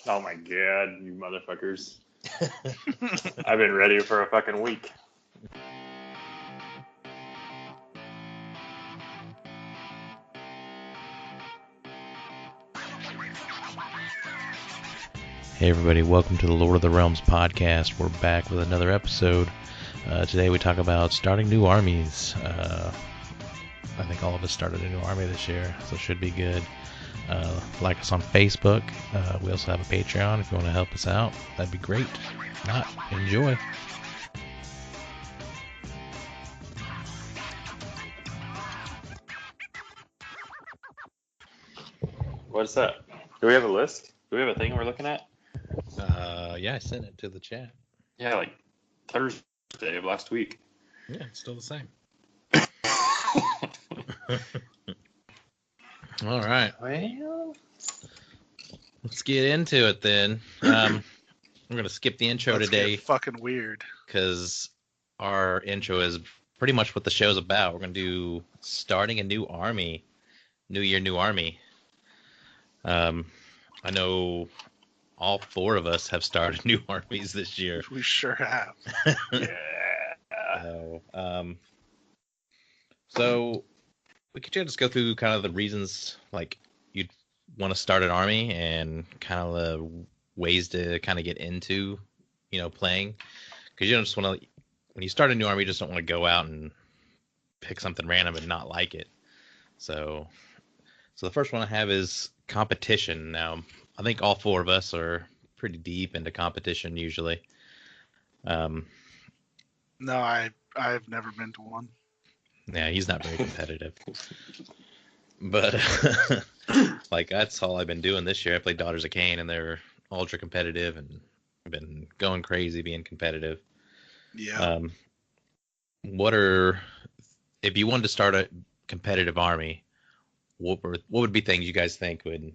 Oh my god, you motherfuckers. I've been ready for a fucking week. Hey everybody, welcome to the Lord of the Realms podcast. We're back with another episode. Today we talk about starting new armies. I think all of us started a new army this year, so it should be good. Like us on Facebook. We also have a Patreon if you want to help us out. That'd be great. If not, enjoy. What's that? Do we have a list? Do we have a thing we're looking at? Yeah, I sent it to the chat. Yeah, like Thursday of last week. Yeah, it's still the same. All right. Well, Let's get into it then. I'm going to skip the intro today. Get fucking weird. Because our intro is pretty much what the show's about. We're going to do starting a new army. New year, new army. I know all four of us have started new armies this year. We sure have. yeah. So we could just go through kind of the reasons like you'd want to start an army and kind of the ways to kind of get into, playing. Because you don't just want to, when you start a new army, you just don't want to go out and pick something random and not like it. So the first one I have is competition. Now, I think all four of us are pretty deep into competition usually. No, I've never been to one. Yeah, he's not very competitive. But like that's all I've been doing this year. I played Daughters of Cain and they're ultra competitive and I've been going crazy being competitive. Yeah. If you wanted to start a competitive army, what would be things you guys think you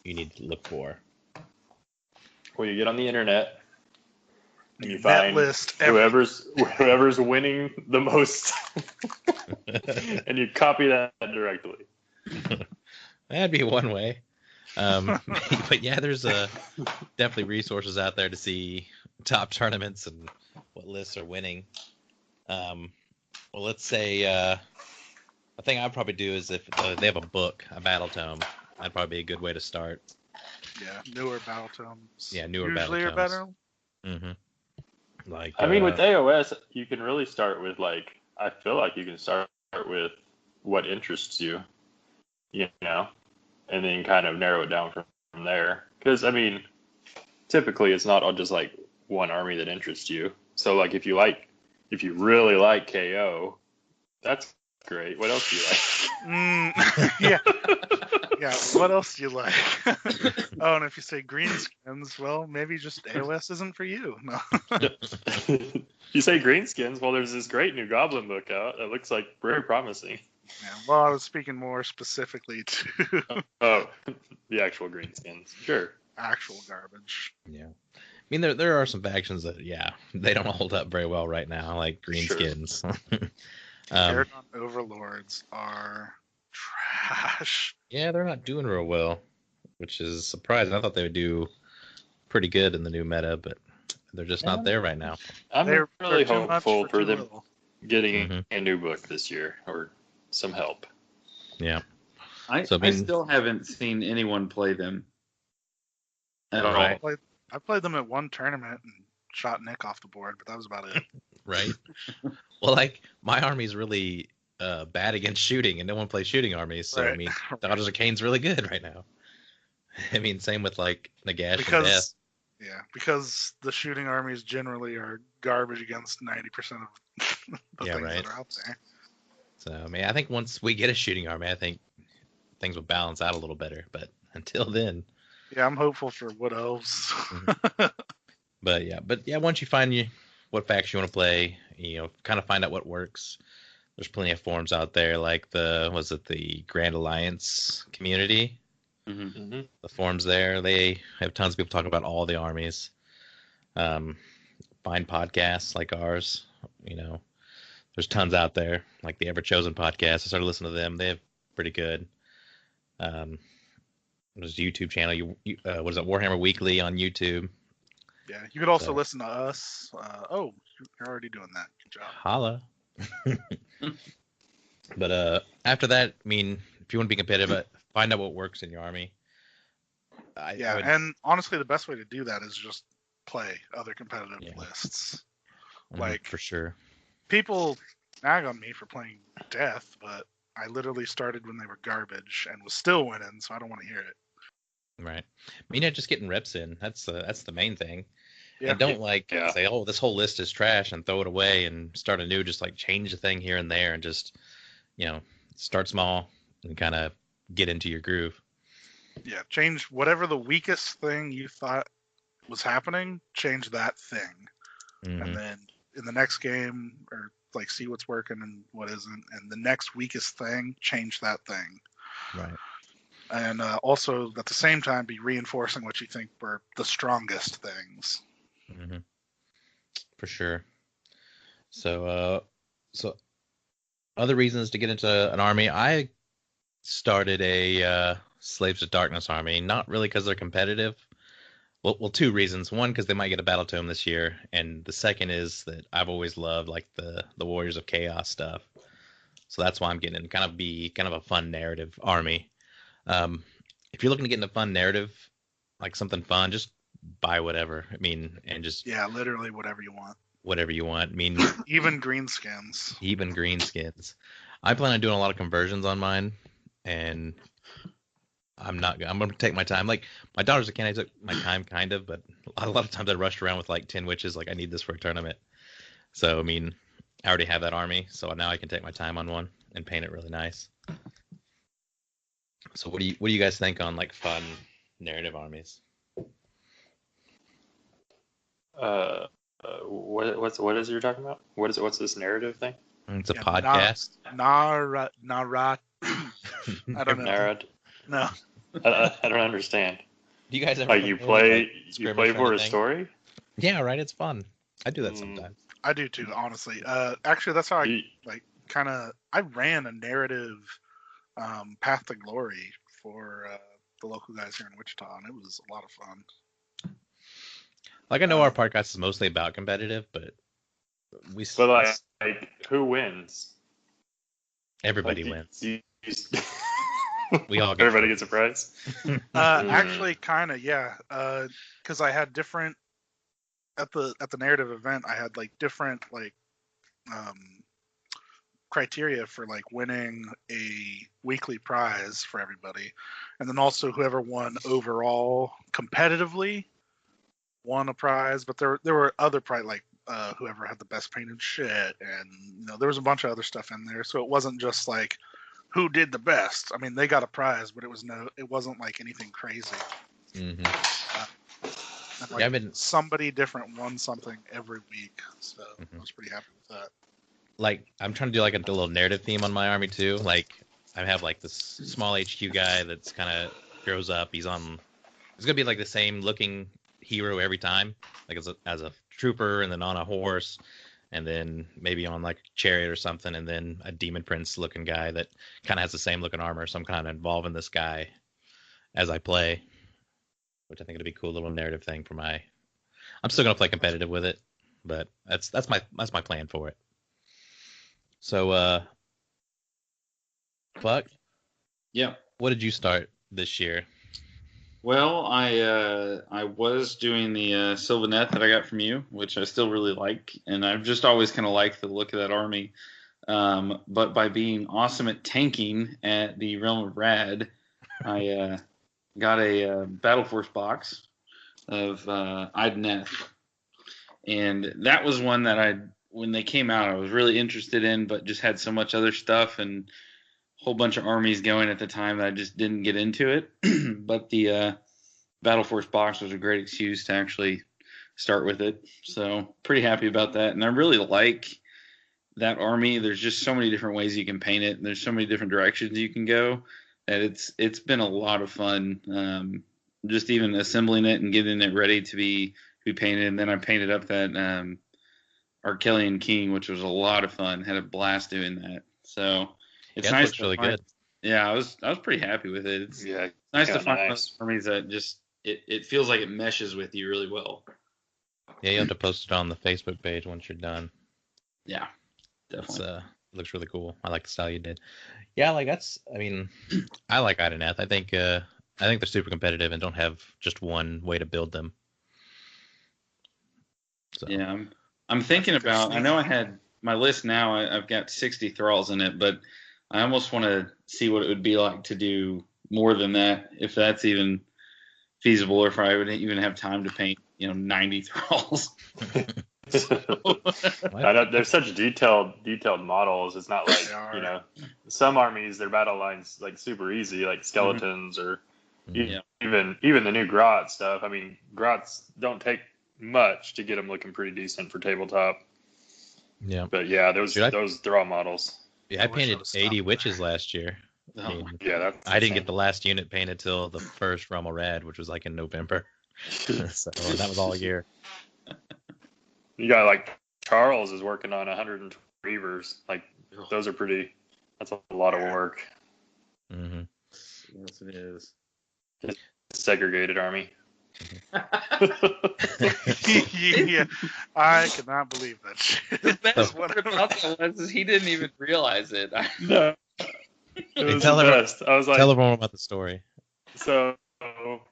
need to look for? Well, you get on the internet and you Net find list whoever's winning the most, and you copy that directly. That'd be one way. But yeah, there's definitely resources out there to see top tournaments and what lists are winning. Well, let's say a thing I'd probably do is if they have a book, a battle tome, that'd probably be a good way to start. Yeah, newer battle tomes. Yeah, newer Usually battle are tomes. better. Mm-hmm. Like I mean, with AOS, you can really start with I feel like you can start with what interests you, and then kind of narrow it down from there. Because I mean, typically it's not all just like one army that interests you. So like if you really like KO, that's great. What else do you like? Yeah. Yeah, what else do you like? Oh, and if you say greenskins, well, maybe just AOS isn't for you. No. You say greenskins, well, there's this great new Goblin book out that looks like very promising. Yeah, well, I was speaking more specifically to Oh, the actual greenskins. Sure. actual garbage. Yeah. I mean, there are some factions that, they don't hold up very well right now, like greenskins. Sure. Paragon Overlords are trash. Yeah, they're not doing real well, which is surprising. I thought they would do pretty good in the new meta, but they're just not there right now. I'm really hopeful for them little. getting a new book this year or some help. Yeah. I still haven't seen anyone play them at all. I played them at one tournament and shot Nick off the board, but that was about it. Right. Well, like my army's really bad against shooting, and no one plays shooting armies. So Right. I mean, Daughters of Cain's really good right now. I mean, same with like Nagash and Death. Yeah, because the shooting armies generally are garbage against 90% of the things that are out there. So I mean, I think once we get a shooting army, I think things will balance out a little better. But until then, yeah, I'm hopeful for Wood Elves. But yeah, once you find what faction you want to play, kind of find out what works. There's plenty of forums out there, like the Grand Alliance community. Mm-hmm. The forums there, they have tons of people talking about all the armies. Find podcasts like ours. There's tons out there, like the Ever Chosen podcast. I started listening to them. They're pretty good. his YouTube channel. What is it, Warhammer Weekly on YouTube? Yeah, you could also So, listen to us. You're already doing that. Good job. holla. But after that, I mean, if you want to be competitive, find out what works in your army. Yeah, and honestly, the best way to do that is just play other competitive lists. Like, for sure. People nag on me for playing Death, but I literally started when they were garbage and was still winning, so I don't want to hear it. Right. I mean, just getting reps in. That's the main thing. Yeah. And don't say, oh, this whole list is trash and throw it away and start anew. Just like change the thing here and there and just, start small and kind of get into your groove. Yeah. Change whatever the weakest thing you thought was happening, change that thing. Mm-hmm. And then in the next game, or like see what's working and what isn't. And the next weakest thing, change that thing. Right. And also at the same time, be reinforcing what you think were the strongest things. Mm-hmm. For sure. So other reasons to get into an army. I started a Slaves of Darkness army, not really because they're competitive. Well, two reasons. One, because they might get a battle tome this year, and the second is that I've always loved like the Warriors of Chaos stuff. So that's why I'm getting in. Kind of a fun narrative army. If you're looking to get into fun narrative, like something fun, just buy whatever. I mean, and just literally whatever you want. Whatever you want. I mean, even greenskins. Even greenskins. I plan on doing a lot of conversions on mine, and I'm going to take my time. Like, my daughter's a candidate, I took my time kind of, but a lot of times I rushed around with like 10 witches, like I need this for a tournament. So, I mean, I already have that army, so now I can take my time on one and paint it really nice. So what do you guys think on like fun narrative armies? What is you're talking about? What's this narrative thing? It's a podcast. Narat. I don't know. Narad. No. I don't understand. Do you guys ever like you play for a story? Yeah, right. It's fun. I do that sometimes. I do too, honestly. Actually, that's how I ran a narrative Path to Glory for the local guys here in Wichita, and it was a lot of fun. Like, I know our podcast is mostly about competitive, but who wins? Everybody wins. We all get everybody gets a prize. Actually, kind of, yeah. Because I had different at the narrative event. I had like different criteria for like winning a weekly prize for everybody, and then also whoever won overall competitively won a prize. But there were other prize like whoever had the best painted shit, and there was a bunch of other stuff in there. So it wasn't just like who did the best. I mean, they got a prize, but it wasn't like anything crazy. Mm-hmm. Somebody different won something every week, so I was pretty happy with that. Like, I'm trying to do like a little narrative theme on my army too. Like, I have like this small HQ guy that's kind of grows up. He's gonna be like the same looking hero every time, like as a trooper, and then on a horse, and then maybe on like a chariot or something, and then a demon prince looking guy that kind of has the same looking armor. So I'm kind of involving this guy as I play, which I think it'd be a cool little narrative thing for my. I'm still gonna play competitive with it, but that's my plan for it. So, Buck. Yeah. What did you start this year? Well, I was doing the Sylvanet that I got from you, which I still really like, and I've just always kind of liked the look of that army. But by being awesome at tanking at the Realm of Rad, I got a Battle Force box of Idoneth, and that was one that when they came out, I was really interested in, but just had so much other stuff and a whole bunch of armies going at the time that I just didn't get into it. But the Battle Force box was a great excuse to actually start with it. So pretty happy about that. And I really like that army. There's just so many different ways you can paint it, and there's so many different directions you can go that it's been a lot of fun. Just even assembling it and getting it ready to be painted. And then I painted up that Arkelian King, which was a lot of fun. Had a blast doing that. So it's nice. Looks really good. Yeah, I was pretty happy with it. It's nice Yeah, to find nice. armies that just it feels like it meshes with you really well. Yeah, you have to post it on the Facebook page once you're done. Yeah, It's definitely. looks really cool. I like the style you did. Yeah, like that's. I mean, I like Ideneth. I think they're super competitive and don't have just one way to build them. So Yeah, I'm thinking about. I know I had my list now. I've got 60 thralls in it, but I almost want to see what it would be like to do more than that, if that's even feasible, or if I would even have time to paint, 90 thralls. I know they're such detailed models. It's not like, They are. some armies, their battle lines like super easy, like skeletons or Yeah. even the new Grot stuff. I mean, Grots don't take much to get them looking pretty decent for tabletop. yeah, But yeah, those Dude, thrall models. yeah. I I wish I painted would've 80 stopped witches last year. Oh, And Yeah, that's I didn't insane. get the last unit painted till the first Rommel Rad, which was like in November. So that was all year. You got like Charles is working on 120 Reavers. Like those are pretty. That's a lot of work. Mm-hmm. yes, it is. Segregated army. Yeah, I cannot believe that shit. The best What- part about that was he didn't even realize it. No, it was tell the everyone- best. I was like, Tell everyone about the story. so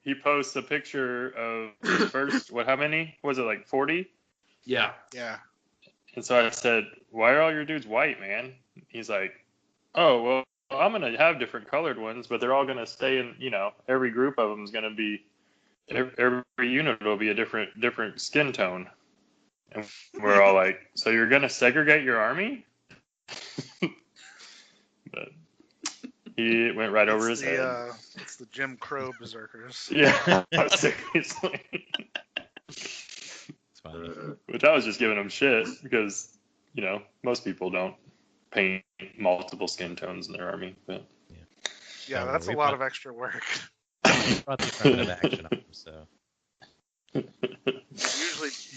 he posts a picture of his first. How many? Was it like 40? Yeah. Yeah. And so I said, why are all your dudes white, man? He's like, oh, well, I'm going to have different colored ones, but they're all going to stay in, every group of them is going to be, every unit will be a different skin tone. And we're all like, so you're going to segregate your army? But he went right over his head. It's the Jim Crow berserkers. Yeah, seriously. It's funny. Which I was just giving him shit because, most people don't paint multiple skin tones in their army. But Yeah, So that's a we lot brought- of extra work. brought the affirmative action up, so You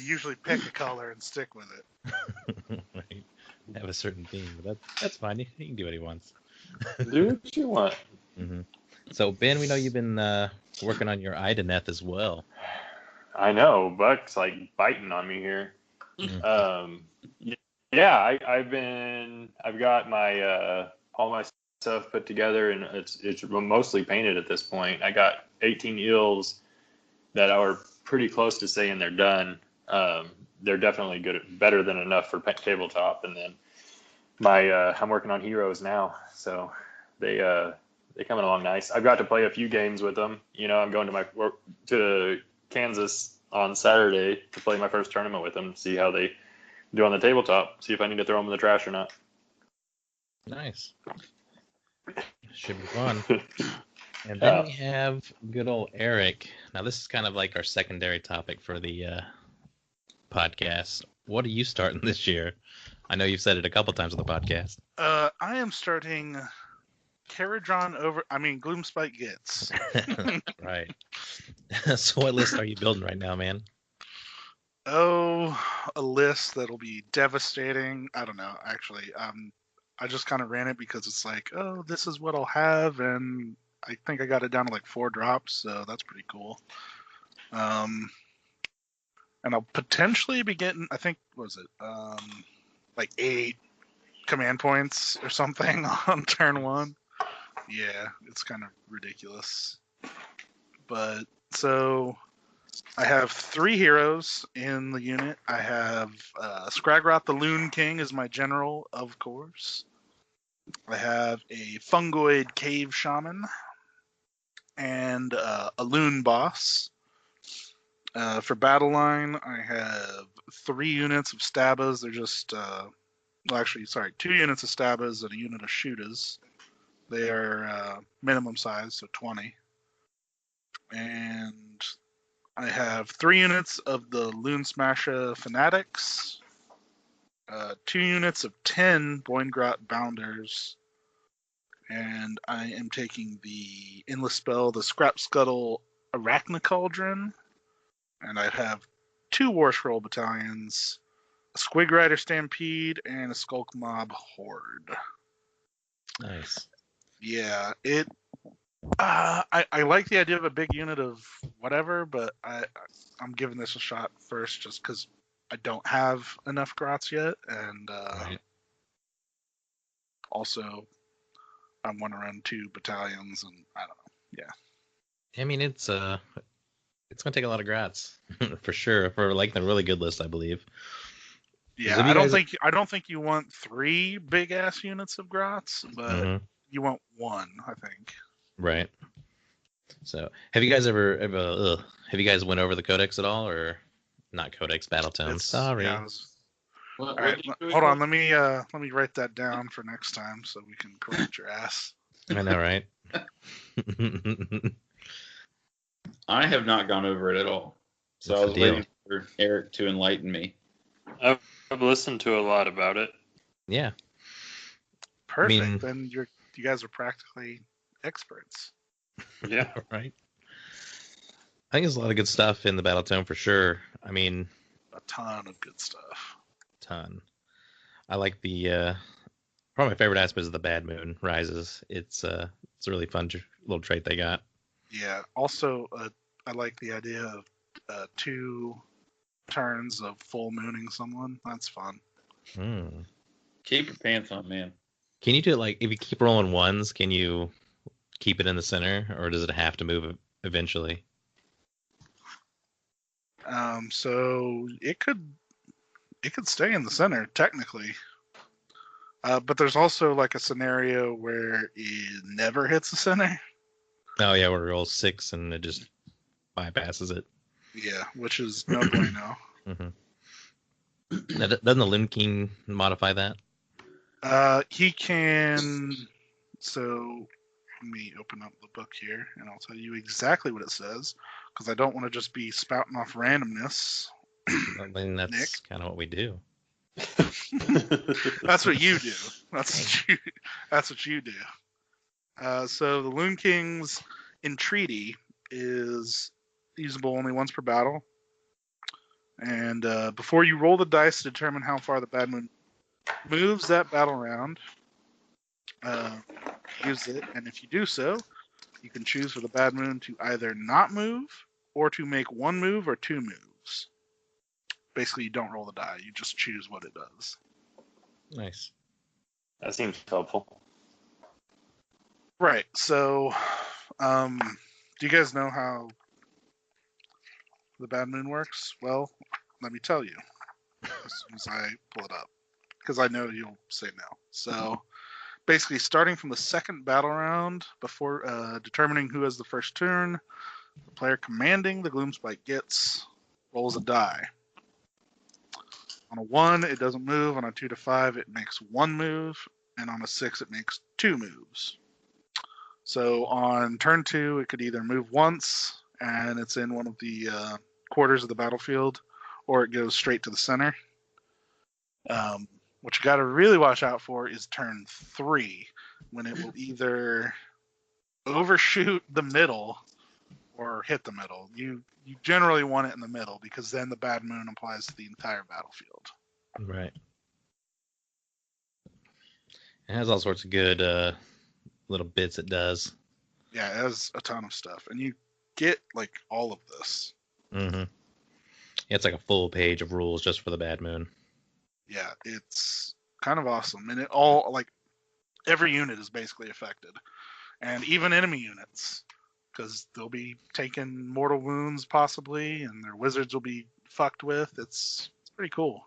usually pick a color and stick with it. right. Have a certain theme, but that's fine. He can do what he wants. do what you want. Mm-hmm. So Ben, we know you've been working on your Ideneth as well. I know, Buck's like biting on me here. Mhm. Yeah, I've got my all my stuff put together, and it's mostly painted at this point. I got 18 eels that are pretty close to saying they're done. They're definitely better than enough for tabletop. And then I'm working on heroes now, so they coming along nice. I've got to play a few games with them. I'm going to Kansas on Saturday to play my first tournament with them, see how they do on the tabletop, see if I need to throw them in the trash or not. Nice. Should be fun. And then we have good old Eric. Now this is kind of like our secondary topic for the podcast. What are you starting this year? I know you've said it a couple times on the podcast. I am starting Caradron Gloomspite Gets. Right. So what list are you building right now, man? Oh, a list that'll be devastating. I don't know, actually. I just kind of ran it because it's like, oh, this is what I'll have, and I think I got it down to like 4 drops, so that's pretty cool. And I'll potentially be getting, I think, what was it, like 8 command points or something on turn 1. Yeah, it's kind of ridiculous. But, so, I have 3 heroes in the unit. I have Scragrot the Loon King as my general, of course. I have a Fungoid Cave Shaman and a Loon Boss. For battle line, I have 3 units of Stabas. They're just, 2 units of Stabas and a unit of Shootas. They are minimum size, so 20. And I have 3 units of the Loon Smasher Fanatics, 2 units of 10 Boingrot Bounders, and I am taking the endless spell, the Scrap Scuttle Arachnacauldron, and I have 2 War Scroll Battalions, a Squig Rider Stampede, and a Skulk Mob Horde. Nice. Yeah, I like the idea of a big unit of whatever, but I'm giving this a shot first just because I don't have enough grots yet, and Right. also I want to run 2 battalions, and I don't know. Yeah. I mean, it's gonna take a lot of grats for sure for like the really good list, I believe. Yeah, Have I you don't guys- think you want 3 big ass units of grots, but Mhm. you want 1, I think. Right. So, have you guys ever have you guys went over the codex at all, or not codex battle tome? Sorry. Yeah. What, All what right, do we hold call on. Let me write that down for next time so we can correct your ass. I know, right? I have not gone over it at all. So That's I the was deal. waiting for Eric to enlighten me. I've listened to a lot about it. Yeah. Perfect. mean- Then you guys are practically experts. Yeah. Right. I think there's a lot of good stuff in the battle tome for sure. I mean, A ton of good stuff. ton. I like the probably my favorite aspect is the bad moon rises. It's a really fun little trait they got. Yeah. Also, I like the idea of 2 turns of full mooning someone. That's fun. Hmm. Keep your pants on, man. Can you do it like if you keep rolling ones? Can you keep it in the center, or does it have to move eventually? So it could stay in the center technically. But there's also like a scenario where it never hits the center. Oh yeah, where it rolls 6 and it just bypasses it. Yeah, which is no bueno. Mm-hmm. Now, doesn't the Loon King modify that? He can. So let me open up the book here, and I'll tell you exactly what it says, because I don't want to just be spouting off randomness. I mean, that's Nick? kind of what we do. That's what you do. That's what you do. So the Loon King's entreaty is usable only once per battle. And before you roll the dice to determine how far the bad moon moves that battle round, use it. And if you do so, you can choose for the bad moon to either not move or to make 1 move or 2 moves. Basically, you don't roll the die. You just choose what it does. Nice. That seems helpful. Right. So, do you guys know how the bad moon works? Well, let me tell you as soon as I pull it up, because I know you'll say no. So, basically, starting from the second battle round, before determining who has the first turn, the player commanding the gloomspite rolls a die. On a 1, it doesn't move. On a 2 to 5, it makes 1 move, and on a 6, it makes 2 moves. So on turn 2, it could either move once, and it's in one of the quarters of the battlefield, or it goes straight to the center. What you got to really watch out for is turn 3, when it will either overshoot the middle or hit the middle. You generally want it in the middle, because then the bad moon applies to the entire battlefield. Right. It has all sorts of good little bits it does. Yeah, it has a ton of stuff, and you get like all of this. Mm-hmm. It's like a full page of rules just for the bad moon. Yeah, it's kind of awesome, and it all like every unit is basically affected, and even enemy units, because they'll be taking mortal wounds possibly, and their wizards will be fucked with. It's pretty cool.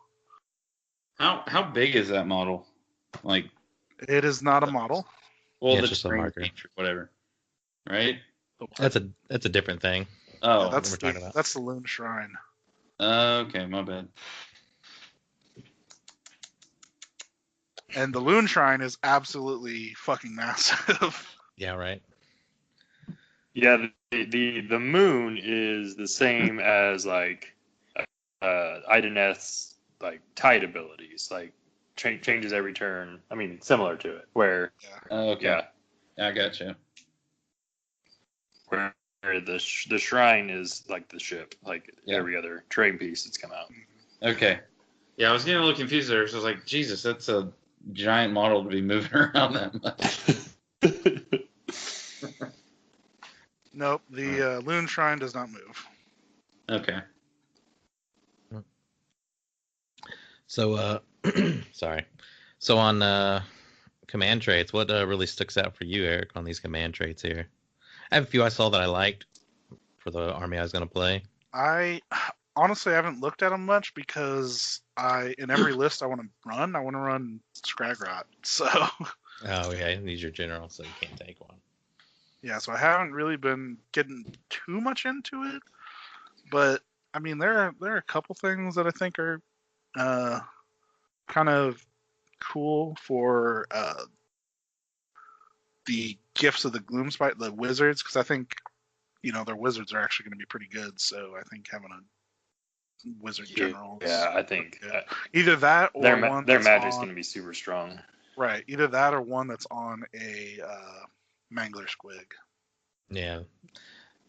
How big is that model? Like, It is not a model. well, Yeah, the it's just a terrain marker. feature, whatever, right? That's a different thing. Oh, Yeah, that's we're talking about. that's the Loon Shrine. okay, my bad. And the Loon Shrine is absolutely fucking massive. Yeah, right. Yeah, the moon is the same as like Ideneth's like tide abilities, like changes every turn. I mean, similar to it, where Okay, yeah, I gotcha. where the shrine is like the ship, like every other terrain piece that's come out. Okay, yeah, I was getting a little confused there. So I was like, Jesus, that's a giant model to be moving around that much. Nope, the Loon Shrine does not move. Okay. So, sorry. So on command traits, what really sticks out for you, Eric, on these command traits here? I have a few I saw that I liked for the army I was going to play. I honestly haven't looked at them much because in every list I want to run Scragrot. So Oh, yeah, these are general, so you can't take one. yeah, so I haven't really been getting too much into it. But I mean, there are a couple things that I think are kind of cool for the gifts of the Gloomspite, the wizards, because I think their wizards are actually going to be pretty good. So I think having a wizard general is Yeah, I think either that or their magic's going to be super strong. Right, either that or one that's on a Mangler Squig. Yeah,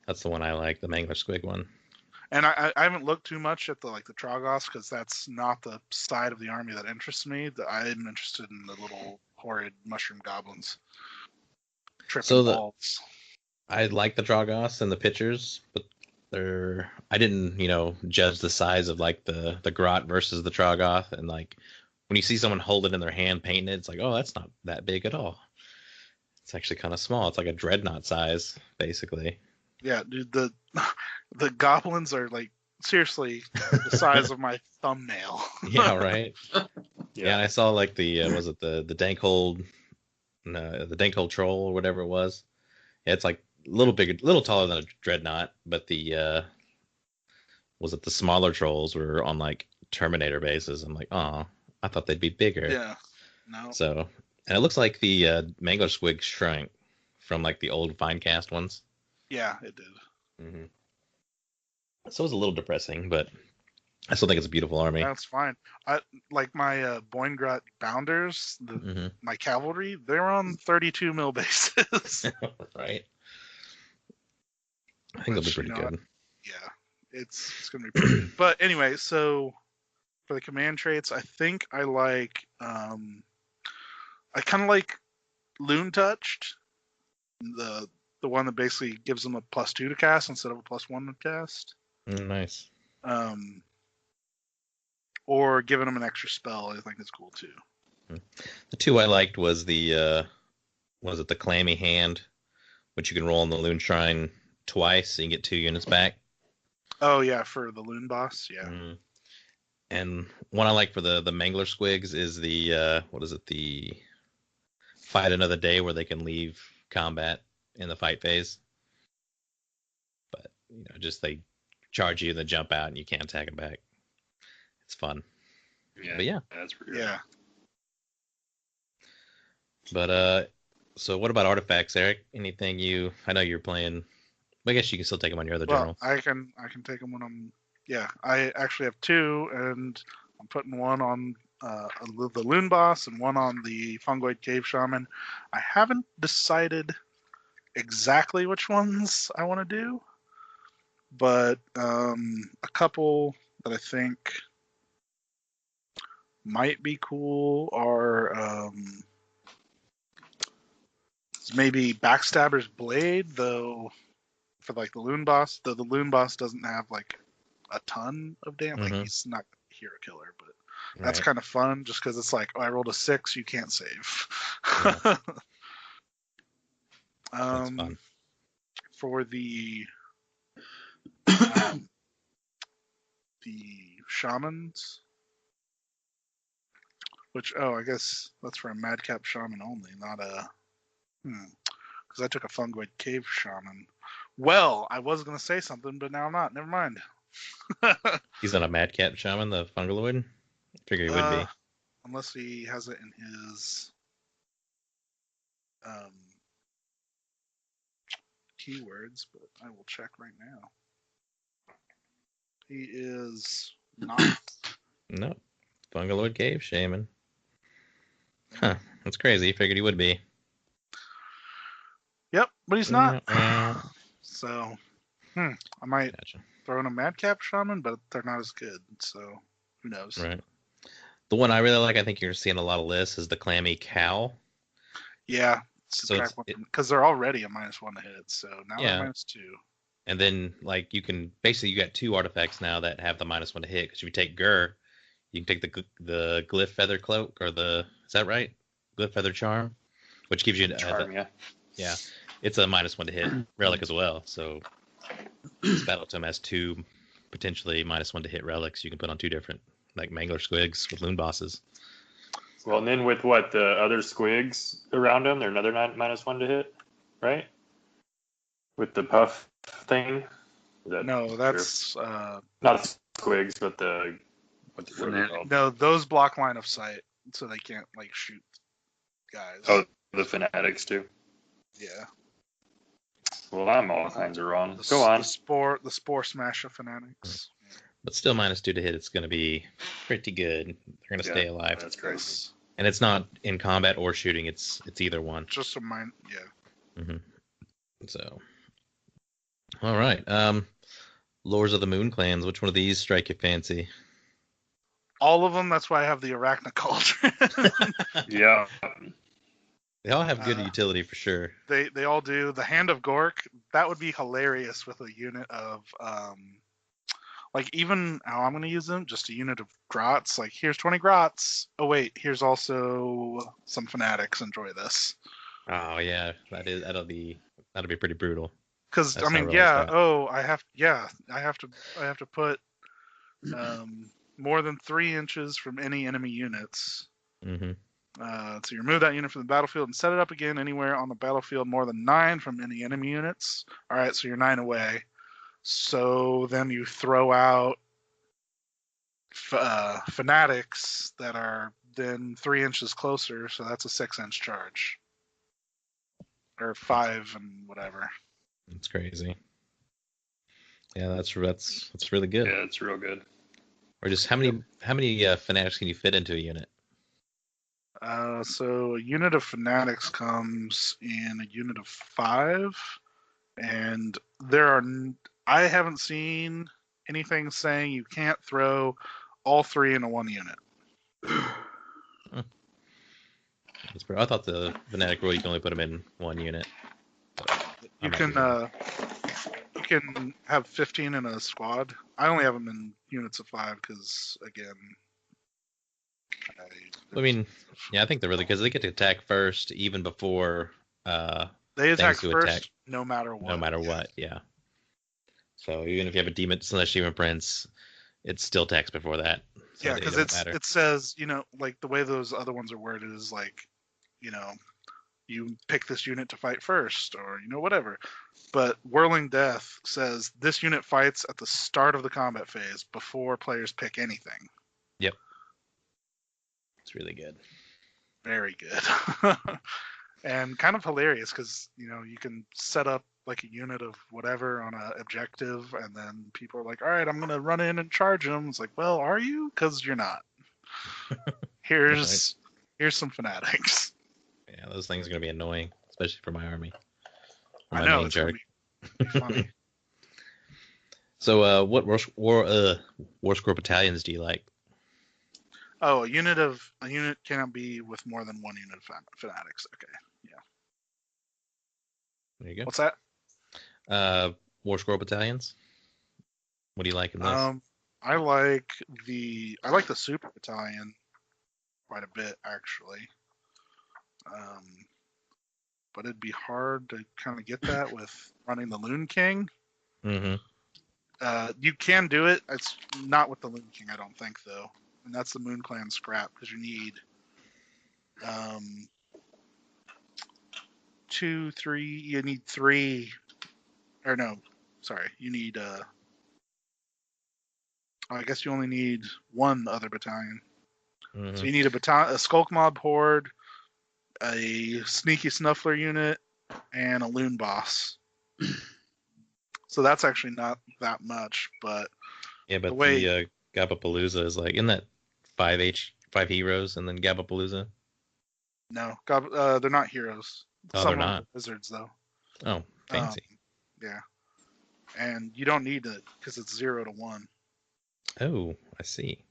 that's the one I like, the Mangler Squig one. And I haven't looked too much at the Troggoths because that's not the side of the army that interests me. I'm interested in the little horrid mushroom goblins. Tripping balls. I like the Troggoths and the pictures, but I didn't, judge the size of like the Grot versus the Troggoth, and like when you see someone hold it in their hand painting it, it's like, oh, that's not that big at all. It's actually kind of small. It's like a dreadnought size, basically. Yeah, dude, the goblins are like seriously the size of my thumbnail. Yeah, right. Yeah, and I saw like the was it the Dankhold, the Dankhold troll or whatever it was. Yeah, it's like a little bigger, a little taller than a dreadnought, but the was it the smaller trolls were on like Terminator bases. I'm like, oh, I thought they'd be bigger. Yeah, no. So, and it looks like the Mangler Squig shrank from like the old Finecast ones. Yeah, it did. Mm-hmm. So it was a little depressing, but I still think it's a beautiful army. That's fine. I like my Boingrot Bounders, my cavalry. They're on 32 mil bases. Right. I think they'll be pretty good. Yeah, it's gonna be pretty good. But anyway, so for the command traits, I think I like I kind of like Loon Touched, the one that basically gives them a +2 to cast instead of a +1 to cast. Nice. Or giving them an extra spell, I think is cool too. The two I liked was the Clammy Hand, which you can roll on the Loon Shrine twice, so you can get 2 units back. Oh yeah, for the Loon Boss, yeah. Mm. And one I like for the Mangler Squigs is the the Fight Another Day, where they can leave combat in the fight phase. But just they charge you and then jump out and you can't attack them back. It's fun. Yeah, but yeah, that's pretty good. Yeah. But so what about artifacts, Eric? Anything I know you're playing. I guess you can still take them on your other generals. I can take them when I'm. Yeah, I actually have 2, and I'm putting one on the Loon Boss and one on the Fungoid Cave Shaman. I haven't decided exactly which ones I want to do, but a couple that I think might be cool are maybe Backstabber's Blade, though for like the Loon Boss, though the Loon Boss doesn't have like a ton of damage. Mm-hmm. Like he's not a hero killer, but that's kind of fun just because it's like, oh, I rolled a 6, you can't save. Yeah. That's fun. For the shamans, which I guess that's for a madcap shaman only, not a because I took a Fungoid Cave Shaman. Well, I was gonna say something, but now I'm not. Never mind. He's not a madcap shaman, the Fungaloid? I figure he would be. Unless he has it in his keywords, but I will check right now. He is not. No. Fungaloid Cave Shaman. Huh. That's crazy. He figured he would be. Yep, but he's not. So, I might throw in a Madcap Shaman, but they're not as good. So, who knows? Right. The one I really like, I think you're seeing a lot of lists, is the Clammy Cow. Yeah, subtract one because they're already a -1 to hit. So now they're -2. And then like you can basically you got 2 artifacts now that have the -1 to hit. Because if you take Gur, you can take the Glyph Feather Cloak or is that right? Glyph Feather Charm, which gives you Charm, yeah. It's a -1 to hit relic as well. So this Battle Tome has 2 potentially -1 to hit relics you can put on 2 different like Mangler Squigs with Loon Bosses. Well, and then with what the other Squigs around them, they're another -1 to hit, right? With the puff thing. No, that's not Squigs, but the what are they called? No, those block line of sight, so they can't like shoot guys. Oh, the Fanatics too. Yeah. Well, I'm all kinds of wrong. Go on. The spore smash of Fanatics. But still -2 to hit. It's going to be pretty good. They're going to stay alive. That's crazy. And it's not in combat or shooting. It's either one. Just a mine. Yeah. Mm-hmm. So, all right. Lords of the Moon Clans. Which one of these strike your fancy? All of them. That's why I have the Arachna Cauldron. Yeah. They all have good utility for sure. They all do. The Hand of Gork, that would be hilarious with a unit of like even how I'm going to use them, just a unit of grots. Like here's 20 grots. Oh wait, here's also some fanatics. Enjoy this. Oh yeah, that'll be pretty brutal. Because I mean, I have to put more than 3 inches from any enemy units. Mm-hmm. So you remove that unit from the battlefield and set it up again anywhere on the battlefield more than 9 from any enemy units. All right, so you're 9 away. So then you throw out fanatics that are then 3 inches closer. So that's a 6-inch charge, or 5 and whatever. That's crazy. Yeah, that's really good. Yeah, it's real good. Or just how many fanatics can you fit into a unit? So a unit of fanatics comes in a unit of 5, and I haven't seen anything saying you can't throw all 3 into one unit. I thought the fanatic rule you can only put them in one unit. You can have 15 in a squad. I only have them in units of 5 because again. I mean, yeah, I think they're really because they get to attack first even before they attack first, no matter what. No matter what, yeah. So even if you have a Slash Demon Prince, it still attacks before that. So yeah, because it says, like the way those other ones are worded is like, you pick this unit to fight first, or whatever. But Whirling Death says this unit fights at the start of the combat phase before players pick anything. Yep. It's really good. Very good. And kind of hilarious because, you can set up like a unit of whatever on an objective, and then people are like, all right, I'm going to run in and charge them. It's like, well, are you? Because you're not. Here's some fanatics. Yeah, those things are going to be annoying, especially for my army. I know, it's going to be funny. So what War Score battalions do you like? Oh, a unit cannot be with more than 1 unit of fanatics. Okay, yeah. There you go. What's that? War Scroll battalions. What do you like in this? I like the super battalion quite a bit actually. But it'd be hard to kind of get that with running the Loon King. Mm-hmm. You can do it. It's not with the Loon King, I don't think, though. And that's the Moon Clan scrap because you need 2, 3. You need 3, or no, sorry. You need. I guess you only need 1 other battalion. Mm-hmm. So you need a Skulk Mob Horde, a Sneaky Snuffler unit, and a Loon Boss. So that's actually not that much, but yeah, but the Gabapalooza is like, isn't that 5 heroes and then Gabapalooza? No, they're not heroes. Oh, they're not wizards though. Oh, fancy. Yeah, and you don't need it because it's 0 to 1. Oh, I see.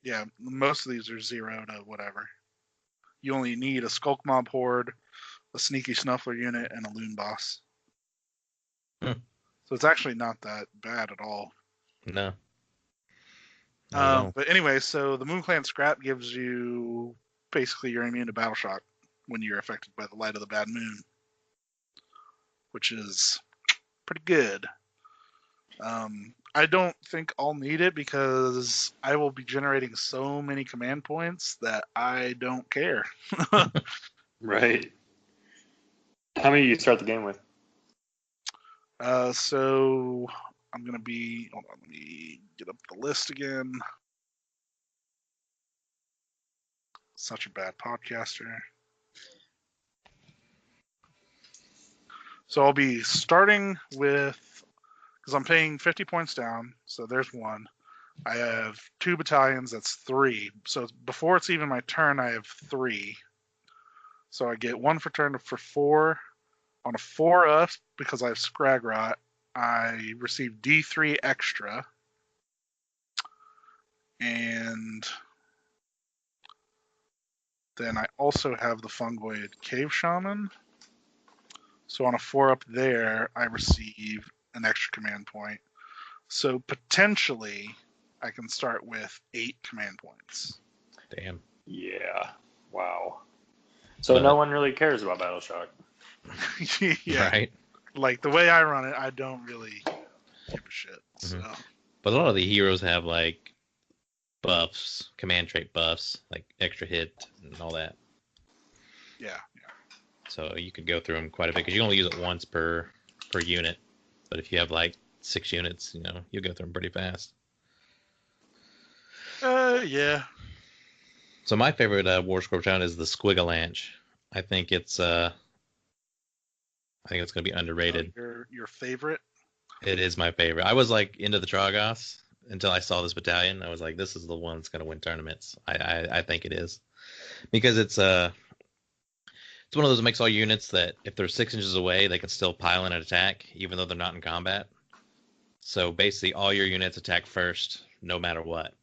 Yeah, most of these are 0 to whatever. You only need a Skulk Mob Horde, a sneaky snuffler unit, and a loon boss. Hmm. So it's actually not that bad at all. No. Not at all. But anyway, so the Moon Clan Scrap gives you basically you're immune to battle shock when you're affected by the light of the bad moon, which is pretty good. I don't think I'll need it because I will be generating so many command points that I don't care. Right. How many do you start the game with? So I'm gonna be. Hold on, let me get up the list again. Such a bad podcaster. So I'll be starting with, because I'm paying 50 points down. So there's one. I have 2 battalions. That's 3. So before it's even my turn, I have 3. So I get 1 for turn for 4. On a 4-up, because I have Scrag Rot, I receive D3 extra. And then I also have the Fungoid Cave Shaman. So on a 4-up there, I receive an extra command point. So potentially, I can start with 8 command points. Damn. Yeah. Wow. So But- no one really cares about Battle Shock. Yeah, Right. like the way I run it, I don't really give a shit. So But a lot of the heroes have like buffs, command trait buffs, like extra hit and all that. yeah. So you could go through them quite a bit because you only use it once per unit. But if you have like 6 units, you'll go through them pretty fast. Yeah. So my favorite War Scorpion is the Squigalanche. I think it's going to be underrated. Your favorite? It is my favorite. I was like into the Troggoths until I saw this battalion. I was like, this is the one that's going to win tournaments. I think it is because it's one of those that makes all units that if they're 6 inches away, they can still pile in an attack even though they're not in combat. So basically, all your units attack first, no matter what.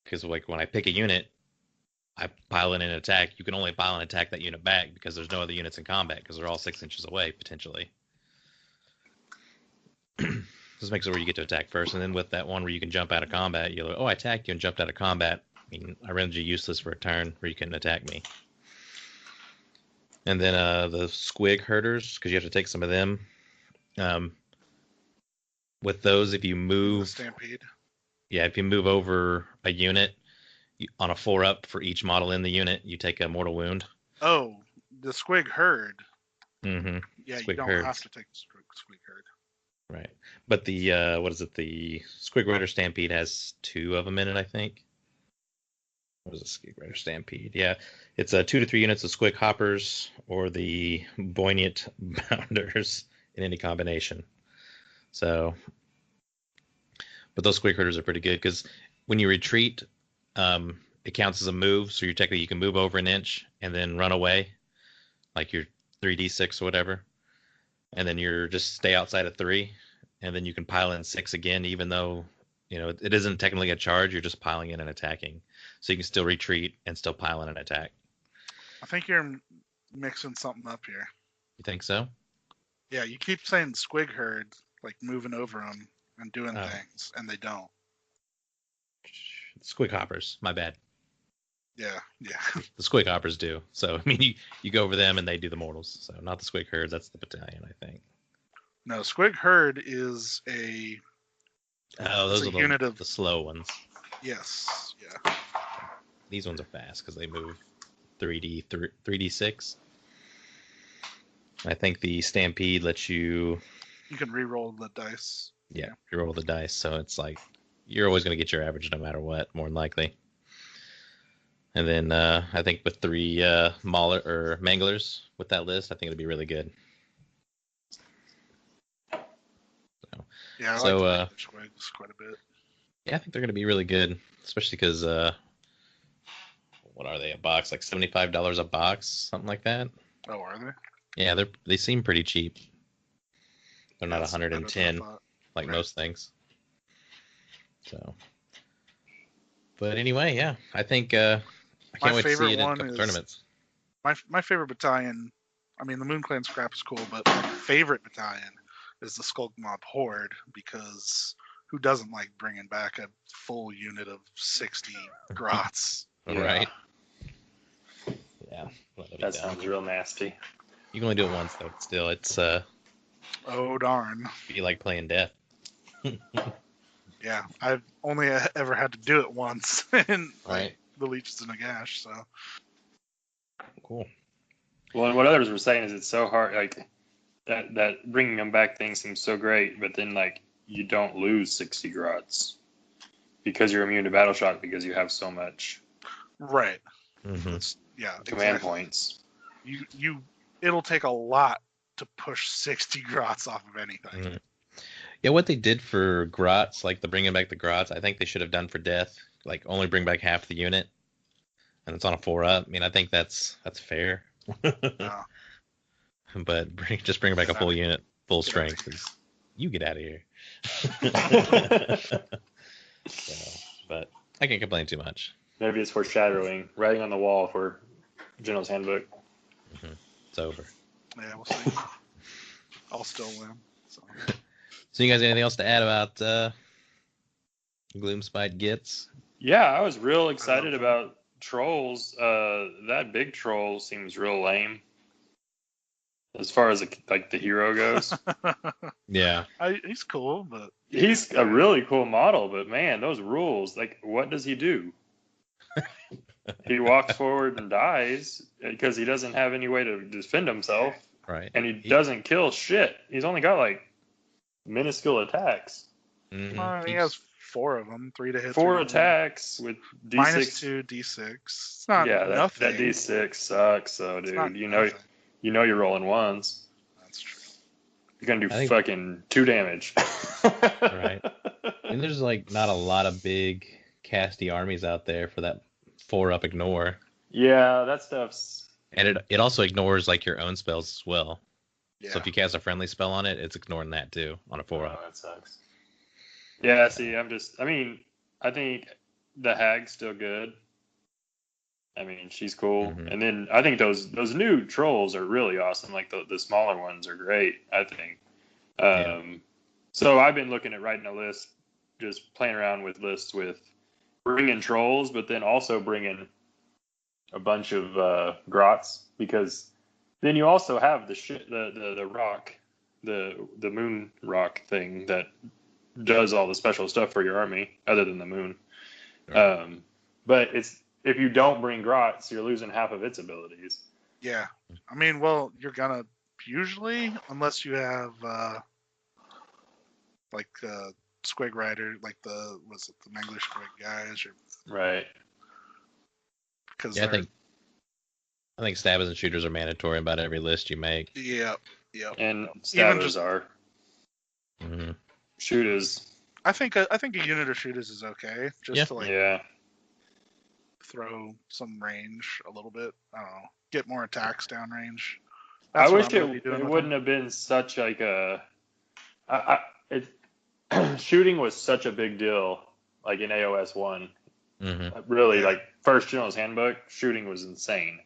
Because like when I pick a unit, I pile in an attack. You can only pile and attack that unit back because there's no other units in combat because they're all 6 inches away potentially. This makes it where you get to attack first, and then with that one where you can jump out of combat, you're like, oh, I attacked you and jumped out of combat. I mean, I rendered you useless for a turn where you couldn't attack me. And then the Squig Herders, because you have to take some of them. With those, if you move, Stampede. Yeah, if you move over a unit on a 4-up for each model in the unit, you take a mortal wound. Oh, the Squig Herd. Mm-hmm. Yeah, Squig you don't herds. have to take the Squig Herd. Right. But the, the Squig Rider Stampede has 2 of them in it, I think. What is a Squig Rider Stampede? Yeah, it's 2 to 3 units of Squig Hoppers or the Buoyant Bounders in any combination. So, but those Squig Herders are pretty good because when you retreat, it counts as a move. So you can move over an inch and then run away, like your 3d6 or whatever, and then you're just stay outside of 3, and then you can pile in 6 again, even though it isn't technically a charge. You're just piling in and attacking, so you can still retreat and still pile in an attack. I think you're mixing something up here. You think so? Yeah, you keep saying Squig Herd, like moving over them and doing things, and they don't. Squig Hoppers, my bad. Yeah. The Squig Hoppers do. So, I mean, you go over them and they do the mortals. So, not the Squig Herds, that's the battalion, I think. No, Squig Herd is a... Oh, those are unit of the slow ones. Yes, yeah. These ones are fast because they move 3d6. I think the Stampede lets you... You can re-roll the dice. Yeah, you roll the dice, so it's like you're always going to get your average no matter what, more than likely. And then I think with 3 Manglers with that list, I think it'll be really good. So, Yeah, I so, like the Squigs quite a bit. Yeah, I think they're going to be really good, especially because what are they a box? Like $75 a box, something like that. Oh, are they? Yeah, they seem pretty cheap. They're not That's better than I 110 thought. like Right. most things. So, but anyway, yeah, I think I can't wait to see it in a couple tournaments. My favorite battalion, I mean, the Moon Clan scrap is cool, but my favorite battalion is the Skulk Mob Horde, because who doesn't like bringing back a full unit of 60 grots? All Yeah. right. Yeah. That sounds real nasty. You can only do it once though. But still, it's Oh darn! be like playing death. Yeah, I've only ever had to do it once in Right. the Leeches in Nagash. So Cool. Well, and what others were saying is it's so hard, like that bringing them back thing seems so great, but then like you don't lose 60 grots because you're immune to battle shock because you have so much right, Mm-hmm. yeah, command exactly. points. It'll take a lot to push 60 grots off of anything. Mm-hmm. Yeah, what they did for grots, like the bringing back the grots, I think they should have done for death. Like only bring back half the unit, and it's on a 4-up. I mean, I think that's fair. No. But just bring back a full unit, full Get out of strength. here. 'Cause you get out of here. So, but I can't complain too much. Maybe it's foreshadowing, writing on the wall for General's Handbook. It's over. Yeah, we'll see. I'll still win. So. So you guys, anything else to add about Gloomspite Gits? Yeah, I was real excited about trolls. That big troll seems real lame as far as like the hero goes. Yeah. He's cool, but He's a really cool model, but man, those rules, like, what does he do? He walks forward and dies because he doesn't have any way to defend himself, Right. and he doesn't kill shit. He's only got like minuscule attacks. Mhm. he has 4 of them, 3 to hit. 4 3 to win. attacks with D6. Minus 2 D6. It's not Yeah, nothing. that D6 sucks, though, It's dude. not You know nothing. you're rolling ones. That's true. You're gonna do I think- fucking 2 damage. Right. And there's like not a lot of big casty armies out there for that 4-up ignore. Yeah, that stuff's. And it also ignores like your own spells as well. Yeah. So if you cast a friendly spell on it, it's ignoring that too on a 4-up. Oh, that sucks. Yeah, see, I think the Hag's still good. I mean, she's cool. Mhm. And then I think those new trolls are really awesome. Like the smaller ones are great, I think. So I've been looking at writing a list, just playing around with lists with bringing trolls, but then also bringing a bunch of grots, because then you also have the rock, the moon rock thing that does all the special stuff for your army other than the moon. Right. But if you don't bring grots, you're losing half of its abilities. Yeah. I mean, well, you're gonna usually, unless you have like Squig Rider, like the Mangler Squig guys, or Right. because Yeah, I think stabbers and shooters are mandatory about every list you make. yeah. And Even stabbers just- are. Mm-hmm. Shooters. I think a unit of shooters is okay, just Yeah. to like Yeah. throw some range a little bit. I don't know, get more attacks downrange. I what wish I'm gonna be it doing with wouldn't have been such like a. Shooting was such a big deal, like in AOS 1. Mm-hmm. Really, Yeah. like first General's Handbook, shooting was insane.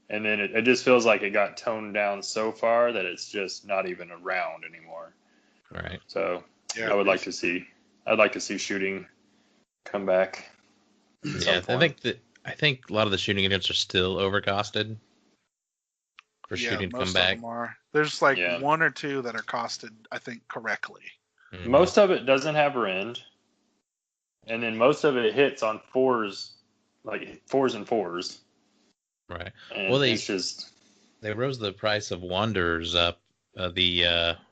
And then it just feels like it got toned down so far that it's just not even around anymore. All right. So Yeah, I'd like to see shooting come back. at some Yeah, point. I think a lot of the shooting units are still overcosted for shooting to most come of back. them are. There's like Yeah. 1 or 2 that are costed, I think, correctly. Mhm. Most of it doesn't have rend, and then most of it hits on 4s, like 4s and 4s. Right. And Well, it's just They rose the price of Wanderers up.